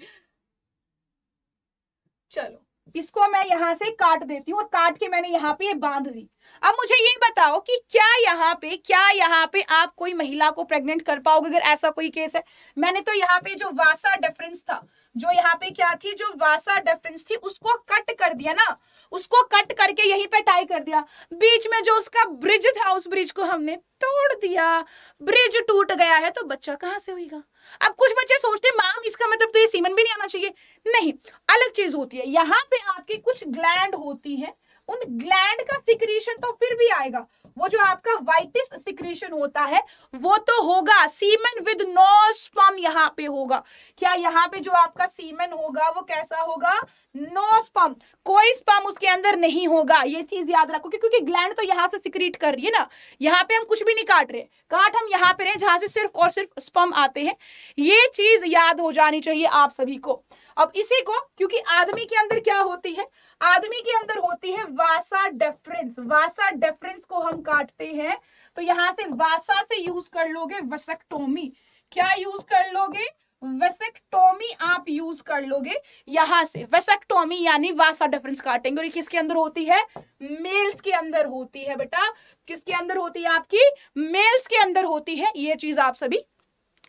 चलो इसको मैं यहाँ से काट देती हूँ, और काट के मैंने यहाँ पे ये बांध दी। अब मुझे ये बताओ कि क्या यहाँ पे आप कोई महिला को प्रेग्नेंट कर पाओगे अगर ऐसा कोई केस है। मैंने तो यहाँ पे जो वासा डिफरेंस था, जो यहाँ पे क्या थी, जो वासा डिफरेंस थी, उसको कट कर दिया ना, उसको कट करके यहीं पे टाई कर दिया। बीच में जो उसका ब्रिज था, उस ब्रिज को हमने तोड़ दिया, ब्रिज टूट गया है, तो बच्चा कहां से होगा। अब कुछ बच्चे सोचते हैं मैम इसका मतलब तो ये सीमन भी नहीं आना चाहिए। नहीं, अलग चीज होती है। यहाँ पे आपकी कुछ ग्लैंड होती है, उन ग्लैंड का सिक्रीशन तो फिर भी आएगा, वो जो आपका वाइटिस सिक्रीशन होता है वो तो होगा, सीमन विद नो स्पर्म यहाँ पे होगा। क्या यहाँ पे जो आपका सीमन होगा वो कैसा होगा, नो स्पर्म, कोई स्पर्म उसके अंदर नहीं होगा। ये चीज याद रखो, क्योंकि ग्लैंड तो यहाँ से सिक्रीट कर रही है ना, यहाँ पे हम कुछ भी नहीं काट रहे, काट हम यहाँ पे रहे जहां से सिर्फ और सिर्फ स्पर्म आते हैं। ये चीज याद हो जानी चाहिए आप सभी को। अब इसी को, क्योंकि आदमी के अंदर क्या होती है, आदमी के अंदर होती है वासा डेफरेंस, वासा डेफरेंस को हम काटते हैं, तो यहां से वासा से यूज कर लोगे वसक्टोमी। क्या यूज कर लोगे, वेसेक्टोमी आप यूज कर लोगे यहां से। वेसेक्टोमी यानी वासा डिफरेंस काटेंगे, और ये किसके अंदर होती है? मेल्स के अंदर होती है बेटा। किसके अंदर होती है? आपकी मेल्स के अंदर होती है। ये चीज आप सभी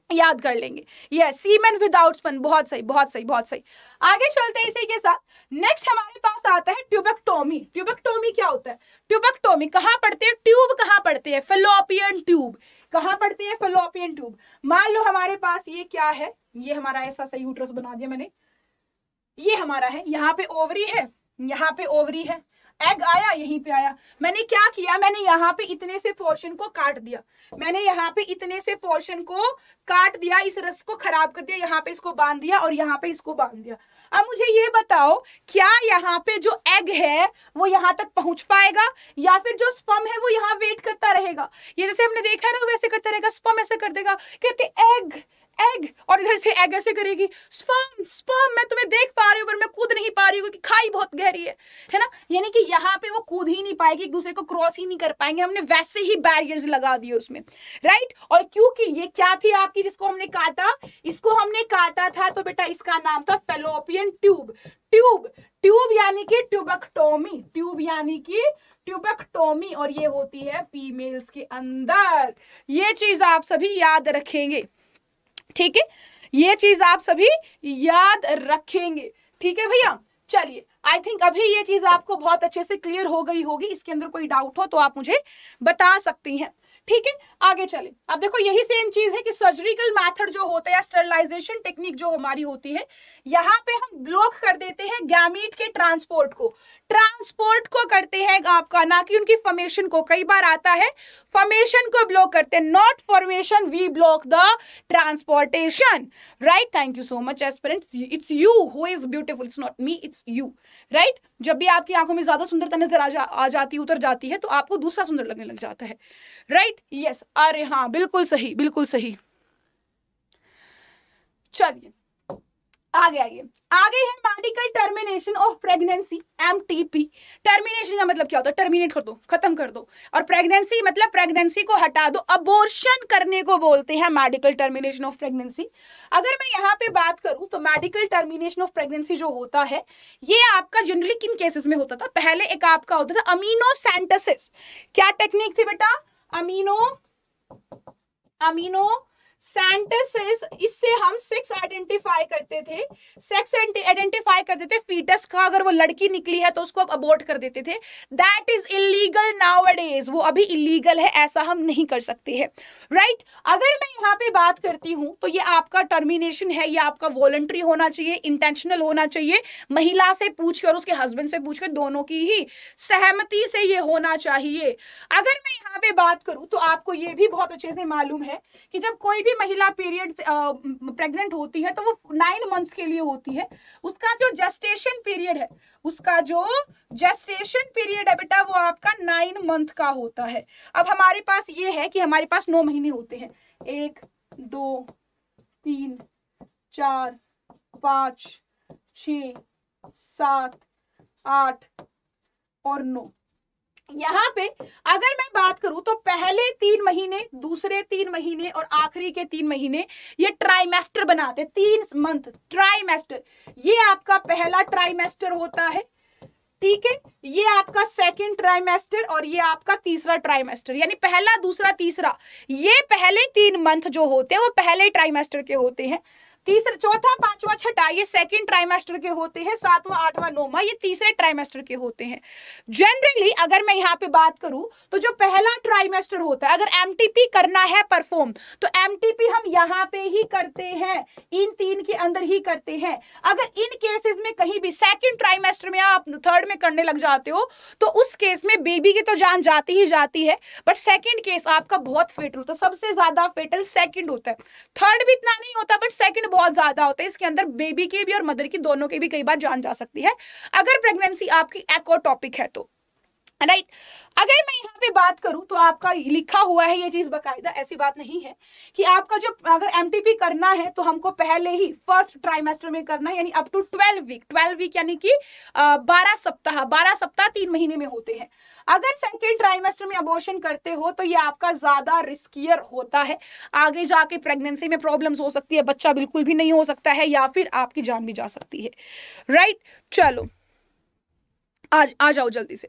याद कर लेंगे। यस, सीमेन विदाउट स्पर्म, बहुत सही बहुत सही बहुत सही। आगे चलते हैं इसी के साथ। नेक्स्ट हमारे पास आता है ट्यूबेक्टोमी। ट्यूबेक्टोमी क्या होता है? ट्यूबेक्टोमी कहाँ पढ़ते हैं? ट्यूब कहाँ पढ़ते हैं? Fallopian tube. कहाँ पढ़ते हैं? Fallopian tube. मान लो हमारे पास ये क्या है, ये हमारा ऐसा सही यूट्रस बना दिया मैंने, ये हमारा है, यहाँ पे ओवरी है, यहाँ पे ओवरी है, एग आया यहीं पे आया। मैंने क्या किया? मैंने यहाँ पे इतने से पोर्शन को काट दिया, मैंने यहाँ पे इतने से पोर्शन को काट दिया, इस रस को खराब कर दिया, यहाँ पे इसको बांध दिया और यहाँ पे इसको बांध दिया। अब मुझे ये बताओ, क्या यहाँ पे जो एग है वो यहाँ तक पहुंच पाएगा, या फिर जो स्पर्म है वो यहाँ वेट करता रहेगा? ये जैसे हमने देखा है ना, वैसे करता रहेगा। स्पर्म ऐसे कर देगा, कहते एग एग, और इधर से एग ऐसे करेगी, स्पर्म स्पर्म। मैं तुम्हें देख पा रही हूँ पर मैं कूद नहीं पा रही हूँ क्योंकि खाई बहुत गहरी है ना। यानी कि यहाँ पे वो कूद ही नहीं पाएगी, एक दूसरे को क्रॉस ही नहीं कर पाएंगे। हमने वैसे ही बैरियर्स लगा दिए उसमें, राइट। और क्योंकि ये क्या थी आपकी, जिसको हमने काटा, इसको हमने काटा था, तो बेटा इसका नाम था फेलोपियन ट्यूब। ट्यूब ट्यूब यानी कि ट्यूबेक्टोमी, ट्यूब यानी कि ट्यूबेक्टोमी, और ये होती है फीमेल्स के अंदर। ये चीज आप सभी याद रखेंगे, ठीक है। ये चीज आप सभी याद रखेंगे, ठीक है भैया। चलिए, आई थिंक अभी ये चीज आपको बहुत अच्छे से क्लियर हो गई होगी। इसके अंदर कोई डाउट हो तो आप मुझे बता सकती हैं, ठीक है। आगे चले। अब देखो यही सेम चीज है कि सर्जिकल मेथड जो होता है, स्टरलाइजेशन टेक्निक जो हमारी होती है, यहाँ पे हम ब्लॉक कर देते हैं गैमीट के ट्रांसपोर्ट को। ट्रांसपोर्ट को करते हैं आपका, ना कि उनकी फॉर्मेशन को। कई बार आता है फॉर्मेशन को ब्लॉक करते हैं, not formation, V block the transportation, right. Thank you so much aspirant, it's you who is beautiful, it's not me, it's you, right. जब भी आपकी आंखों में ज्यादा सुंदरता नजर आ जाती, उतर जाती है, तो आपको दूसरा सुंदर लगने लग जाता है, राइट। यस, अरे हाँ, बिल्कुल सही बिल्कुल सही। चलिए आगे आइए। आगे है medical termination of pregnancy, MTP. Termination का मतलब क्या होता है? टर्मिनेट कर दो, खत्म कर दो। और प्रेगनेंसी मतलब प्रेगनेंसी को हटा दो, अबॉर्शन करने को बोलते हैं मेडिकल टर्मिनेशन ऑफ प्रेगनेंसी। अगर मैं यहाँ पे बात करूं तो मेडिकल टर्मिनेशन ऑफ प्रेगनेंसी जो होता है, ये आपका जनरली किन केसेस में होता था? पहले एक आपका होता था अमीनोसेंटेसिस। क्या टेक्निक थी बेटा? अमीनोसेंटेसिस। इससे हम सेक्स आइडेंटिफाई करते थे, सेक्स आइडेंटिफाई करते थे। फीटस का अगर वो लड़की निकली है तो उसको अब अबॉर्ट कर देते थे। दैट इज इलीगल नाउअडेज, वो अभी इलीगल है, ऐसा हम नहीं कर सकते हैं, राइट। अगर मैं यहाँ पे बात करती हूँ तो ये आपका टर्मिनेशन है, ये आपका वॉलंटरी होना चाहिए, इंटेंशनल होना चाहिए, महिला से पूछकर, उसके हस्बैंड से पूछकर, दोनों की ही सहमति से ये होना चाहिए। अगर मैं यहाँ पे बात करूँ तो आपको ये भी बहुत अच्छे से मालूम है कि जब कोई भी महिला पीरियड प्रेग्नेंट होती है तो वो 9 मंथ्स के लिए होती है। उसका जो जेस्टेशन पीरियड है, उसका जो जेस्टेशन पीरियड है बेटा, वो आपका 9 मंथ का होता है। अब हमारे पास ये है कि हमारे पास 9 महीने होते हैं, 1 2 3 4 5 6 7 8 और 9। यहाँ पे अगर मैं बात करूं तो पहले 3 महीने, दूसरे 3 महीने और आखिरी के 3 महीने ये ट्राइमेस्टर बनाते, 3 मंथ ट्राइमेस्टर। ये आपका पहला ट्राइमेस्टर होता है, ठीक है। ये आपका सेकंड ट्राइमेस्टर और ये आपका तीसरा ट्राइमेस्टर, यानी पहला, दूसरा, तीसरा। ये पहले 3 मंथ जो होते हैं वो पहले ट्राइमेस्टर के होते हैं। तीसरा, चौथा, पांचवा, छठा ये सेकंड ट्राइमेस्टर के होते हैं। 7वां, 8वां, 9वां ये तीसरे ट्राइमेस्टर के होते हैं। जनरली अगर मैं यहाँ पे बात करूं तो जो पहला ट्राइमेस्टर होता है, अगर एमटीपी करना है परफॉर्म, तो एमटीपी हम यहाँ पे ही करते हैं, इन 3 के अंदर ही करते हैं। अगर इन केसेस में कहीं भी सेकंड ट्राइमेस्टर में आप थर्ड में करने लग जाते हो तो उस केस में बेबी की तो जान जाती ही जाती है, बट सेकंड केस आपका बहुत फेटल होता है। सबसे ज्यादा फेटल सेकंड होता है, थर्ड भी इतना नहीं होता, बट सेकंड बहुत ज्यादा होता है। इसके अंदर बेबी की भी और मदर की दोनों की भी कई बार जान जा सकती है अगर प्रेगनेंसी आपकी एक्टोपिक है तो, राइट। अगर मैं यहाँ पे बात करूं तो आपका लिखा हुआ है ये चीज बकायदा, ऐसी बात नहीं है कि आपका जो अगर एमटीपी करना है तो हमको पहले ही फर्स्ट ट्राइमेस्टर में करना है, यानी अप टू 12 वीक, 12 वीक यानी कि 12 सप्ताह, 12 सप्ताह 3 महीने में होते हैं। अगर सेकेंड ट्राइमेस्टर में अबॉर्शन करते हो तो ये आपका ज्यादा रिस्कियर होता है, आगे जाके प्रेगनेंसी में प्रॉब्लम्स हो सकती है, बच्चा बिल्कुल भी नहीं हो सकता है, या फिर आपकी जान भी जा सकती है। राइट, चलो आ जाओ जल्दी से,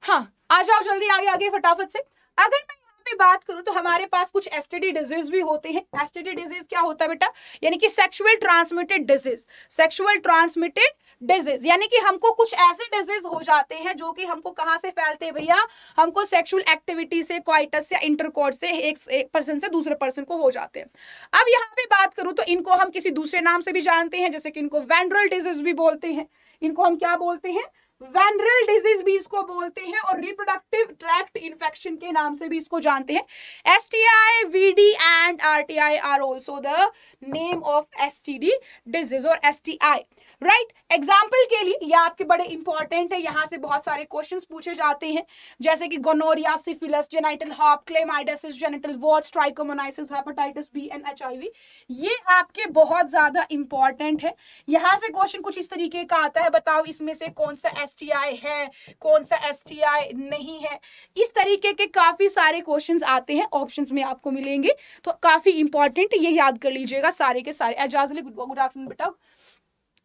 हाँ आ जाओ जल्दी, आगे आगे फटाफट से। अगर मैं यहाँ पे बात करूं तो हमारे पास कुछ एसटीडी डिजीज भी होते हैं। एसटीडी डिजीज क्या होता है बेटा, यानी कि sexual transmitted disease. Sexual transmitted disease यानी कि हमको कुछ ऐसे डिजीज हो जाते हैं जो कि हमको कहां से फैलते हैं भैया, हमको सेक्सुअल एक्टिविटी से, क्वाइटस या इंटरकोर्स से एक पर्सन से दूसरे पर्सन को हो जाते हैं। अब यहाँ पे बात करूं तो इनको हम किसी दूसरे नाम से भी जानते हैं, जैसे कि इनको वेनरल डिजीज भी बोलते हैं। इनको हम क्या बोलते हैं, वेनरल डिजीज भी इसको बोलते हैं, और रिप्रोडक्टिव ट्रैक्ट इन्फेक्शन के नाम से भी इसको जानते हैं। STI, VD and RTI are also the name of STD disease और एसटीआई। राइट, एग्जाम्पल के लिए ये आपके बड़े इंपॉर्टेंट है, यहां से बहुत सारे क्वेश्चंस पूछे जाते हैं, जैसे कि गोनोरिया, सिफिलिस, जेनिटल हॉप, chlamydia, genital warts, trichomoniasis, hepatitis B and HIV, ये आपके बहुत ज्यादा इंपॉर्टेंट है। यहां से क्वेश्चन कुछ इस तरीके का आता है, बताओ इसमें से कौन सा एसटीआई है, कौन सा एसटीआई नहीं है। इस तरीके के काफी सारे क्वेश्चंस आते हैं, ऑप्शंस में आपको मिलेंगे, तो काफी इंपॉर्टेंट, ये याद कर लीजिएगा सारे के सारे। एजाजली गुड आफ्टरनून बेटा,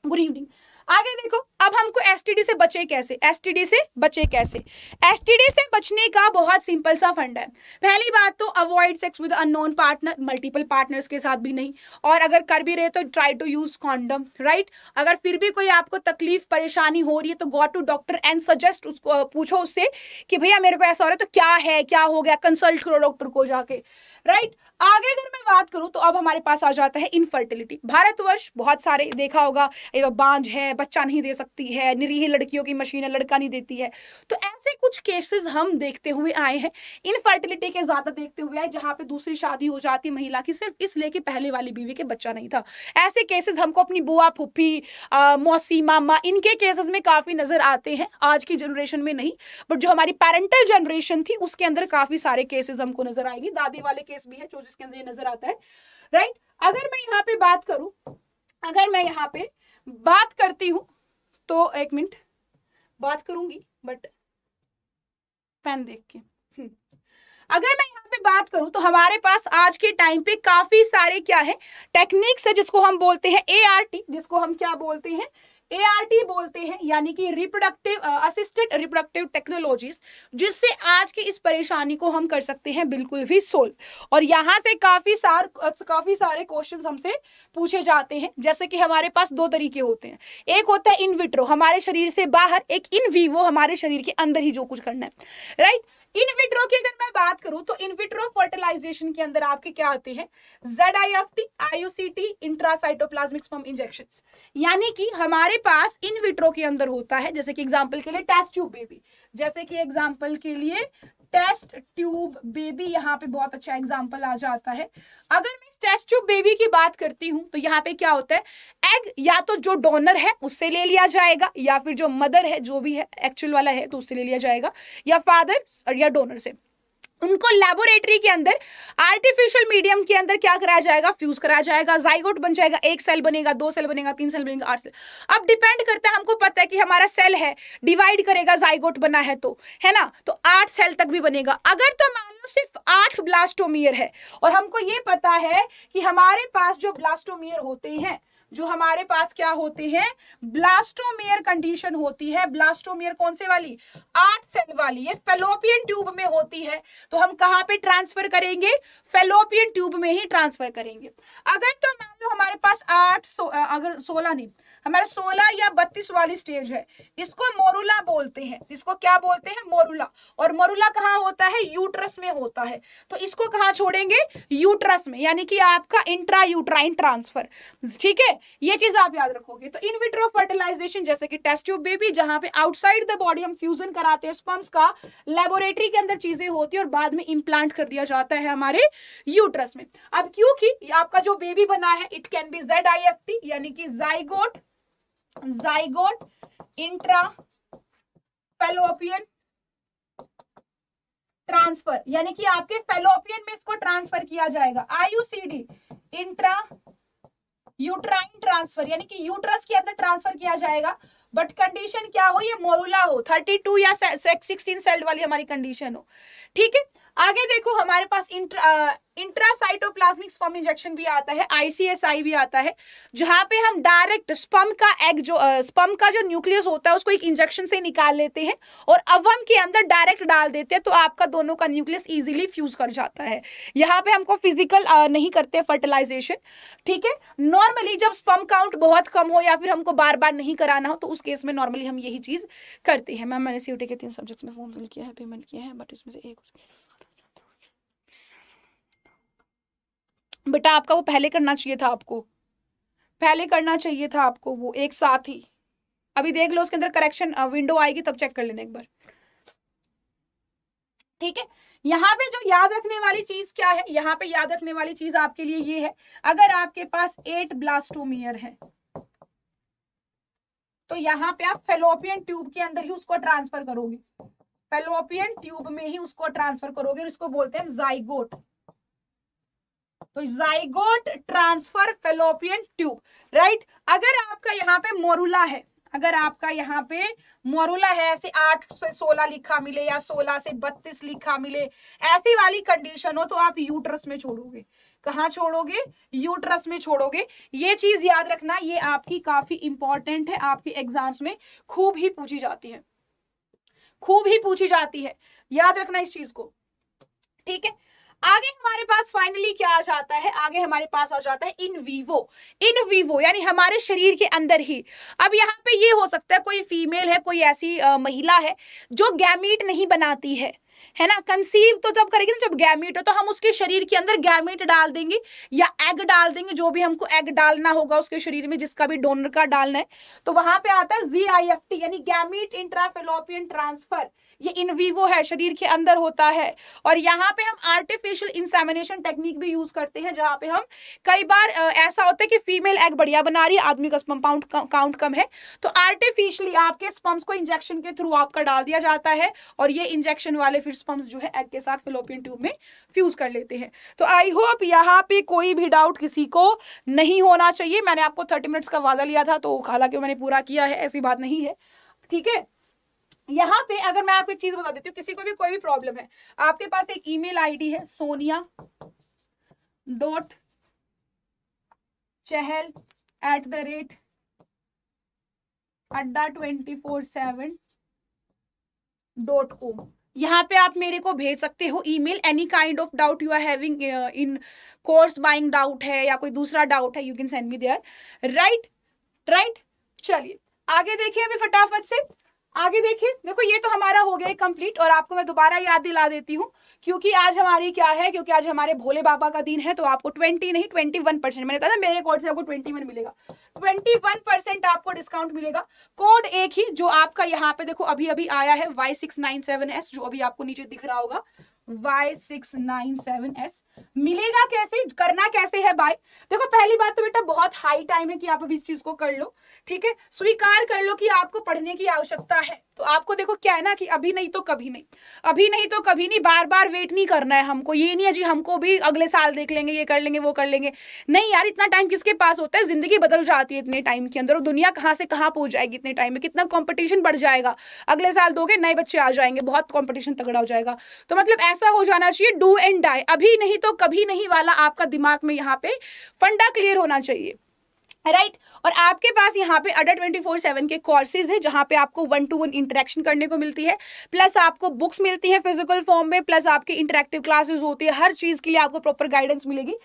गुड इवनिंग। आगे देखो, अब हमको एसटीडी से बचे कैसे, एसटीडी से बचे कैसे। एसटीडी से बचने का बहुत सिंपल सा फंड है। पहली बात तो avoid sex with unknown partner, multiple partners के साथ भी नहीं, और अगर कर भी रहे तो try to use condom. Right, अगर फिर भी कोई आपको तकलीफ परेशानी हो रही है तो go to doctor and suggest, उसको पूछो उससे कि भैया मेरे को ऐसा हो रहा है तो क्या है, क्या हो गया, कंसल्ट करो डॉक्टर को जाके। राइट, आगे अगर मैं बात करूं तो अब हमारे पास आ जाता है इनफर्टिलिटी। भारतवर्ष बहुत सारे देखा होगा, ये तो बांझ है, बच्चा नहीं दे सकती है, निरीह लड़कियों की मशीन है, लड़का नहीं देती है, तो ऐसे कुछ केसेस हम देखते हुए आए हैं। इनफर्टिलिटी के ज्यादा देखते हुए आए, जहां पे दूसरी शादी हो जाती है महिला की सिर्फ इसलिए कि पहले वाली बीवी के बच्चा नहीं था। ऐसे केसेस हमको अपनी बुआ, फुफ्फी, मौसी, मामा, इनके केसेस में काफी नजर आते हैं, आज की जनरेशन में नहीं, बट जो हमारी पेरेंटल जनरेशन थी उसके अंदर काफी सारे केसेस हमको नजर आएंगे। दादी वाले केस भी है जो जिसके अंदर ये नजर आता है। राइट, अगर मैं यहाँ पे बात करूं, अगर मैं यहाँ पे बात करती हूं तो एक मिनट बात करूंगी, बट पेन देख के अगर मैं यहाँ पे बात करूं तो हमारे पास आज के टाइम पे काफी सारे क्या है टेक्निक्स है, जिसको हम बोलते हैं एआरटी, जिसको हम क्या बोलते हैं, एआरटी बोलते हैं, यानी कि रिप्रोडक्टिव असिस्टेड रिप्रोडक्टिव टेक्नोलॉजीज, जिससे आज की इस परेशानी को हम कर सकते हैं बिल्कुल भी सोल्व। और यहाँ से काफी सारे क्वेश्चंस हमसे पूछे जाते हैं, जैसे कि हमारे पास दो तरीके होते हैं, एक होता है इन विट्रो, हमारे शरीर से बाहर, एक इन वीवो, हमारे शरीर के अंदर ही जो कुछ करना है। राइट, इन विट्रो की अगर मैं बात करूं तो इन विट्रो फर्टिलाइजेशन के अंदर आपके क्या आते हैं, ZIFT, IUCT, intracytoplasmic sperm injections, यानी कि हमारे पास इन विट्रो के अंदर होता है, जैसे कि एग्जांपल के लिए टेस्ट ट्यूब बेबी, जैसे कि एग्जांपल के लिए टेस्ट ट्यूब बेबी, यहाँ पे बहुत अच्छा एग्जांपल आ जाता है। अगर मैं टेस्ट ट्यूब बेबी की बात करती हूँ तो यहाँ पे क्या होता है, एग या तो जो डोनर है उससे ले लिया जाएगा, या फिर जो मदर है जो भी है एक्चुअल वाला है तो उससे ले लिया जाएगा, या फादर या डोनर से। उनको लेबोरेटरी के अंदर आर्टिफिशियल मीडियम के अंदर क्या कराया जाएगा, फ्यूज कराया जाएगा, जाइगोट बन जाएगा, 1 सेल बनेगा, 2 सेल बनेगा, 3 सेल बनेगा, 8 सेल। अब डिपेंड करता है, हमको पता है कि हमारा सेल है, डिवाइड करेगा, जाइगोट बना है तो, है ना, तो 8 सेल तक भी बनेगा। अगर तो मान लो सिर्फ 8 ब्लास्टोमियर है, और हमको ये पता है कि हमारे पास जो ब्लास्टोमियर होते हैं, जो हमारे पास क्या होते हैं, ब्लास्टोमियर कंडीशन होती है। ब्लास्टोमियर कौन से वाली, 8 सेल वाली, ये फेलोपियन ट्यूब में होती है, तो हम कहां पे ट्रांसफर करेंगे, फेलोपियन ट्यूब में ही ट्रांसफर करेंगे। अगर तो मान लो हमारे पास अगर 16 नहीं, हमारे 16 या 32 वाली स्टेज है, इसको मोरुला बोलते हैं, इसको क्या बोलते हैं, मोरुला। और मोरुला कहाँ होता है, यूट्रस में होता है, तो इसको कहाँ छोड़ेंगे, यूट्रस में, यानी कि आपका इंट्रा यूट्राइन ट्रांसफर। ठीक है, ये चीज आप याद रखोगे। तो इन विट्रो फर्टिलाइजेशन, जैसे कि टेस्ट ट्यूब बेबी, जहां पे आउटसाइड द बॉडी हम फ्यूजन कराते हैं स्पर्म्स का, लेबोरेटरी के अंदर चीजें होती है और बाद में इंप्लांट कर दिया जाता है हमारे यूट्रस में। अब क्योंकि आपका जो बेबी बना है, इट कैन बी ZIFT, यानी कि जाइगोट इंट्रा फेलोपियन ट्रांसफर, यानी कि आपके फेलोपियन में इसको ट्रांसफर किया जाएगा। IUCD, इंट्रा यूट्राइन ट्रांसफर, यानी कि यूट्रस के अंदर ट्रांसफर किया जाएगा, बट कंडीशन क्या हो, ये मोरुला हो, 32 या 16 सेल्ड वाली हमारी कंडीशन हो। ठीक है, आगे देखो हमारे पास इंट्रासाइटोप्लाज्मिक स्पर्म इंजेक्शन भी आता है, ICSI भी आता है, जहां पे हम डायरेक्ट स्पर्म का एग जो स्पर्म का जो न्यूक्लियस होता है उसको एक इंजेक्शन से निकाल लेते हैं और अवम के अंदर डायरेक्ट डाल देते हैं, तो आपका दोनों का न्यूक्लियस इजीली फ्यूज कर जाता है। यहाँ पे हमको फिजिकल नहीं करते फर्टिलाइजेशन। ठीक है, नॉर्मली जब स्पर्म काउंट बहुत कम हो या फिर हमको बार बार नहीं कराना हो तो उस केस में नॉर्मली हम यही चीज करते हैं। मैम मैंने CUT के 3 सब्जेक्ट्स में फॉर्म फिल किया है, पेमेंट किया है, बट इसमें से एक बेटा आपका वो पहले करना चाहिए था, आपको पहले करना चाहिए था आपको वो एक साथ ही। अभी देख लो उसके अंदर करेक्शन विंडो आएगी तब चेक कर लेना एक बार। ठीक है, यहाँ पे जो याद रखने वाली चीज क्या है, यहाँ पे याद रखने वाली चीज आपके लिए ये है, अगर आपके पास 8 ब्लास्टोमियर है तो यहाँ पे आप फेलोपियन ट्यूब के अंदर ही उसको ट्रांसफर करोगे, फेलोपियन ट्यूब में ही उसको ट्रांसफर करोगे, इसको बोलते हैं जाइगोट। तो zygote transfer fallopian tube, right. अगर आपका यहाँ पे मोरुला है, अगर आपका यहाँ पे मोरुला है, ऐसे 8 से 16 लिखा मिले या 16 से 32 लिखा मिले, ऐसी वाली कंडीशन हो तो आप यूट्रस में छोड़ोगे। कहाँ छोड़ोगे? यूट्रस में छोड़ोगे। ये चीज याद रखना, ये आपकी काफी इंपॉर्टेंट है, आपके एग्जाम्स में खूब ही पूछी जाती है, खूब ही पूछी जाती है, याद रखना इस चीज को। ठीक है, आगे हमारे पास फाइनली क्या आ जाता है, आगे हमारे पास आ जाता है इन वीवो। इन वीवो यानी हमारे शरीर के अंदर ही। अब यहाँ पे ये हो सकता है कोई फीमेल है, कोई ऐसी महिला है जो गैमीट नहीं बनाती है ना, कंसीव तो तब करेगी ना जब गैमीट हो, तो हम उसके शरीर के अंदर गैमीट डाल देंगे या एग डाल देंगे, जो भी हमको एग डालना होगा उसके शरीर में, जिसका भी डोनर का डालना है, तो वहां पे आता है GIFT यानी गैमीट इंट्राफेलोपियन ट्रांसफर। ये इन वीवो है, शरीर के अंदर होता है। और यहाँ पे हम आर्टिफिशियल इंसेमिनेशन टेक्निक भी यूज करते हैं, जहां पे हम कई बार ऐसा होता है कि फीमेल एग बढ़िया बना रही है, आदमी का स्पर्म काउंट कम है, तो आर्टिफिशियली आपके स्पर्म्स को इंजेक्शन के थ्रू आपका डाल दिया जाता है और ये इंजेक्शन वाले फिर स्पर्म्स जो है एग के साथ फेलोपियन ट्यूब में फ्यूज कर लेते हैं। तो आई होप यहाँ पे कोई भी डाउट किसी को नहीं होना चाहिए। मैंने आपको 30 मिनट्स का वादा लिया था, तो हालांकि मैंने पूरा किया है, ऐसी बात नहीं है। ठीक है, यहाँ पे अगर मैं आपको एक चीज बता देती हूँ, किसी को भी कोई भी प्रॉब्लम है, आपके पास एक ईमेल आईडी है sonia.chahal@24/7.com। यहाँ पे आप मेरे को भेज सकते हो email, any kind of doubt you are having in course buying doubt है या कोई दूसरा डाउट है, you can send me there, right. चलिए आगे देखिए, अभी फटाफट से आगे देखिए। देखो ये तो हमारा हो गया कंप्लीट, और आपको मैं दोबारा याद दिला देती हूँ, क्योंकि आज हमारी क्या है, क्योंकि आज हमारे भोले बाबा का दिन है, तो आपको 20 नहीं 21%, मैंने बताया मेरे कोड से आपको 21 मिलेगा, 21% आपको डिस्काउंट मिलेगा। कोड एक ही जो आपका यहाँ पे देखो अभी अभी आया है Y697S, जो अभी आपको नीचे दिख रहा होगा, Y697S मिलेगा कैसे, करना कैसे है बाय। देखो पहली बात तो बेटा बहुत हाई टाइम है कि आप अभी इस चीज को कर लो। ठीक है, स्वीकार कर लो कि आपको पढ़ने की आवश्यकता है। तो आपको देखो क्या है ना कि अभी नहीं तो कभी नहीं, अभी नहीं तो कभी नहीं, बार बार वेट नहीं करना है हमको। ये नहीं है जी हमको भी अगले साल देख लेंगे, ये कर लेंगे, वो कर लेंगे, नहीं यार, इतना टाइम किसके पास होता है। जिंदगी बदल जाती है इतने टाइम के अंदर, और दुनिया कहाँ से कहाँ पहुंच जाएगी इतने टाइम में, कितना कॉम्पिटिशन बढ़ जाएगा। अगले साल दोगे नए बच्चे आ जाएंगे, बहुत कॉम्पिटिशन तगड़ा हो जाएगा। तो मतलब ऐसा हो जाना चाहिए, डू एंड डाई, अभी नहीं तो कभी नहीं वाला आपका दिमाग में यहाँ पे फंडा क्लियर होना चाहिए, राइट। और आपके पास यहाँ पे अडा 24/7 के कोर्सेज है, जहाँ पे आपको 1-to-1 इंटरेक्शन करने को मिलती है, प्लस आपको बुक्स मिलती है फिजिकल फॉर्म में, प्लस आपकी इंटरेक्टिव क्लासेस होती है, हर चीज के लिए आपको प्रॉपर गाइडेंस मिलेगी।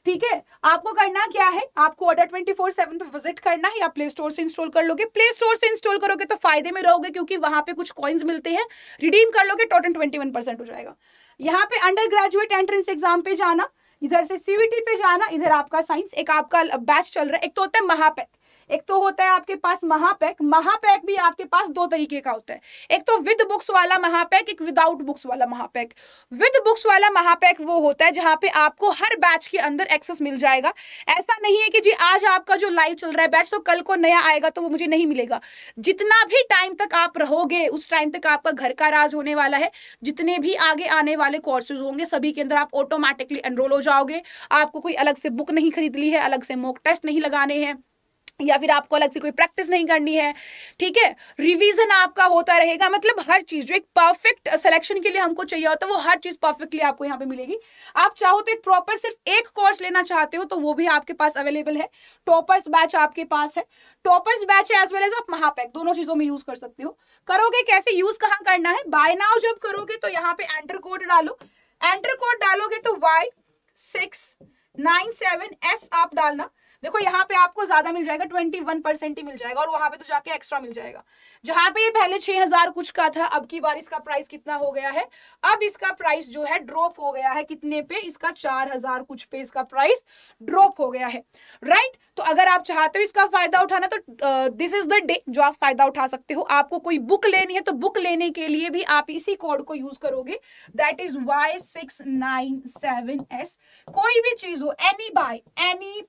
ठीक है, आपको करना क्या है, आपको अडा 24/7 पे विजिट करना है, या प्ले स्टोर से इंस्टॉल कर लोगे। प्ले स्टोर से इंस्टॉल करोगे तो फायदे में रहोगे, क्योंकि वहां पे कुछ कॉइन्स मिलते हैं, रिडीम कर लोगे, टोटल 21% हो जाएगा। यहाँ पे अंडर ग्रेजुएट एंट्रेंस एग्जाम पे जाना, इधर से CVT पे जाना, इधर आपका साइंस, एक आपका बैच चल रहा है, एक तो होता है महापैक, एक तो होता है आपके पास महापैक। महापैक भी आपके पास दो तरीके का होता है, एक तो विद बुक्स वाला महापैक, एक विदाउट बुक्स वाला महापैक। विद बुक्स वाला महापैक वो होता है जहां पे आपको हर बैच के अंदर एक्सेस मिल जाएगा। ऐसा नहीं है कि जी आज आपका जो लाइव चल रहा है बैच तो कल को नया आएगा तो वो मुझे नहीं मिलेगा। जितना भी टाइम तक आप रहोगे उस टाइम तक आपका घर का राज होने वाला है। जितने भी आगे आने वाले कोर्सेज होंगे सभी के अंदर आप ऑटोमेटिकली एनरोल हो जाओगे। आपको कोई अलग से बुक नहीं खरीदनी है, अलग से मॉक टेस्ट नहीं लगाने हैं, या फिर आपको अलग से कोई प्रैक्टिस नहीं करनी है, ठीक है। रिवीजन आपका होता रहेगा, मतलब हर चीज जो एक परफेक्ट सिलेक्शन के लिए हमको चाहिए होता है वो हर चीज परफेक्टली आपको यहाँ पे मिलेगी। आप चाहो तो एक प्रॉपर सिर्फ एक कोर्स लेना चाहते हो तो वो भी आपके पास अवेलेबल है। टॉपर्स बैच आपके पास है, टॉपर्स बैच है एज वेल एज आप महापैक, दोनों चीजों में यूज कर सकते हो। करोगे कैसे, यूज कहाँ करना है, बाय नाउ जब करोगे तो यहाँ पे एंटर कोड डालो। एंटर कोड डालोगे तो Y697S आप डालना। देखो यहाँ पे आपको ज्यादा मिल जाएगा, 21% ही मिल जाएगा, और वहां पे तो जाके एक्स्ट्रा मिल जाएगा। जहां पे ये पहले 6000 कुछ का था, अब की बार इसका प्राइस कितना हो गया है, अब इसका प्राइस जो है ड्रॉप हो गया है। कितने पे, इसका 4000 कुछ पे इसका प्राइस ड्रॉप हो गया है, राइट। तो अगर आप चाहते हो इसका फायदा उठाना तो दिस इज द डे जो आप फायदा उठा सकते हो। आपको कोई बुक लेनी है तो बुक लेने के लिए भी आप इसी कोड को यूज करोगे, दैट इज Y697S। कोई भी चीज हो, any buy, any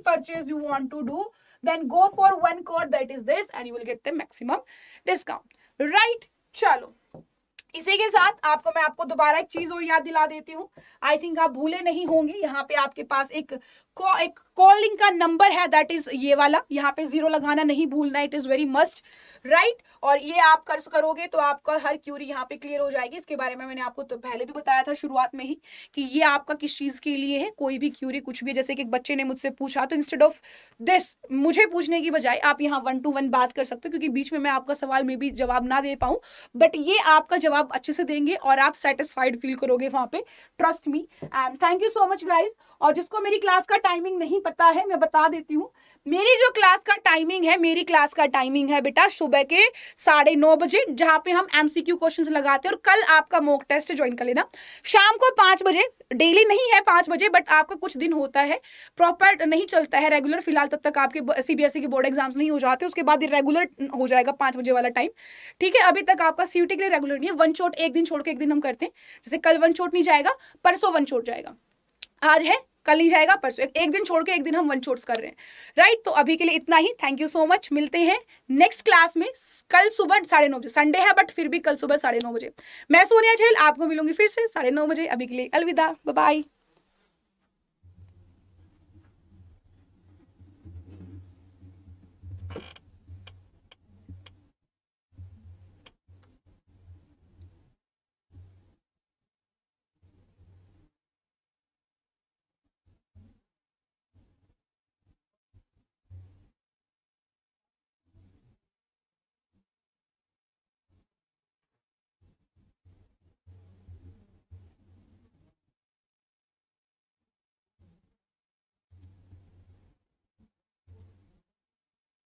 purchase you want to do, then go for one code, that is this, and you will get the maximum discount, right। चलो इसी के साथ मैं आपको दोबारा एक चीज और याद दिला देती हूँ, आई थिंक आप भूले नहीं होंगे। यहाँ पे आपके पास एक कॉलिंग का नंबर है, दैट इज ये वाला, यहाँ पे 0 लगाना नहीं भूलना, it is very must, right. और ये आप करोगे तो आपका हर क्यूरी यहाँ पे क्लियर हो जाएगी। इसके बारे में मैंने आपको तो पहले भी बताया था शुरुआत में ही कि ये आपका किस चीज के लिए है। कोई भी क्यूरी कुछ भी, जैसे कि एक बच्चे ने मुझसे पूछा तो इंस्टेड ऑफ दिस मुझे पूछने की बजाय आप यहाँ 1 to 1 बात कर सकते हो, क्योंकि बीच में मैं आपका सवाल में भी जवाब ना दे पाऊं, बट ये आपका जवाब अच्छे से देंगे और आप सेटिस्फाइड फील करोगे वहां पे, trust me. And thank you so much guys. और जिसको मेरी क्लास का टाइमिंग नहीं पता है मैं बता देती हूँ, मेरी जो क्लास का टाइमिंग है, मेरी क्लास का टाइमिंग है बेटा सुबह के 9:30 बजे, जहां पे हम MCQ क्वेश्चंस लगाते हैं। और कल आपका मॉक टेस्ट ज्वाइन कर लेना शाम को 5 बजे, डेली नहीं है 5 बजे, बट आपका कुछ दिन होता है प्रॉपर नहीं चलता है रेगुलर, फिलहाल तब तक आपके CBSE के बोर्ड एग्जाम्स नहीं हो जाते, उसके बाद रेगुलर हो जाएगा 5 बजे वाला टाइम, ठीक है। अभी तक आपका CUT के लिए रेगुलर नहीं है, वन शॉट एक दिन छोड़ के एक दिन हम करते हैं। जैसे कल वन शॉट नहीं जाएगा, परसों वन शॉट जाएगा, आज है कल नहीं जाएगा परसों, एक दिन छोड़ के एक दिन हम वन शॉट्स कर रहे हैं, राइट। तो अभी के लिए इतना ही, थैंक यू सो मच। मिलते हैं नेक्स्ट क्लास में कल सुबह 9:30 बजे, संडे है बट फिर भी कल सुबह 9:30 बजे। मैं सोनिया झेल आपको मिलूंगी फिर से 9:30 बजे। अभी के लिए अलविदा, बाय बाय।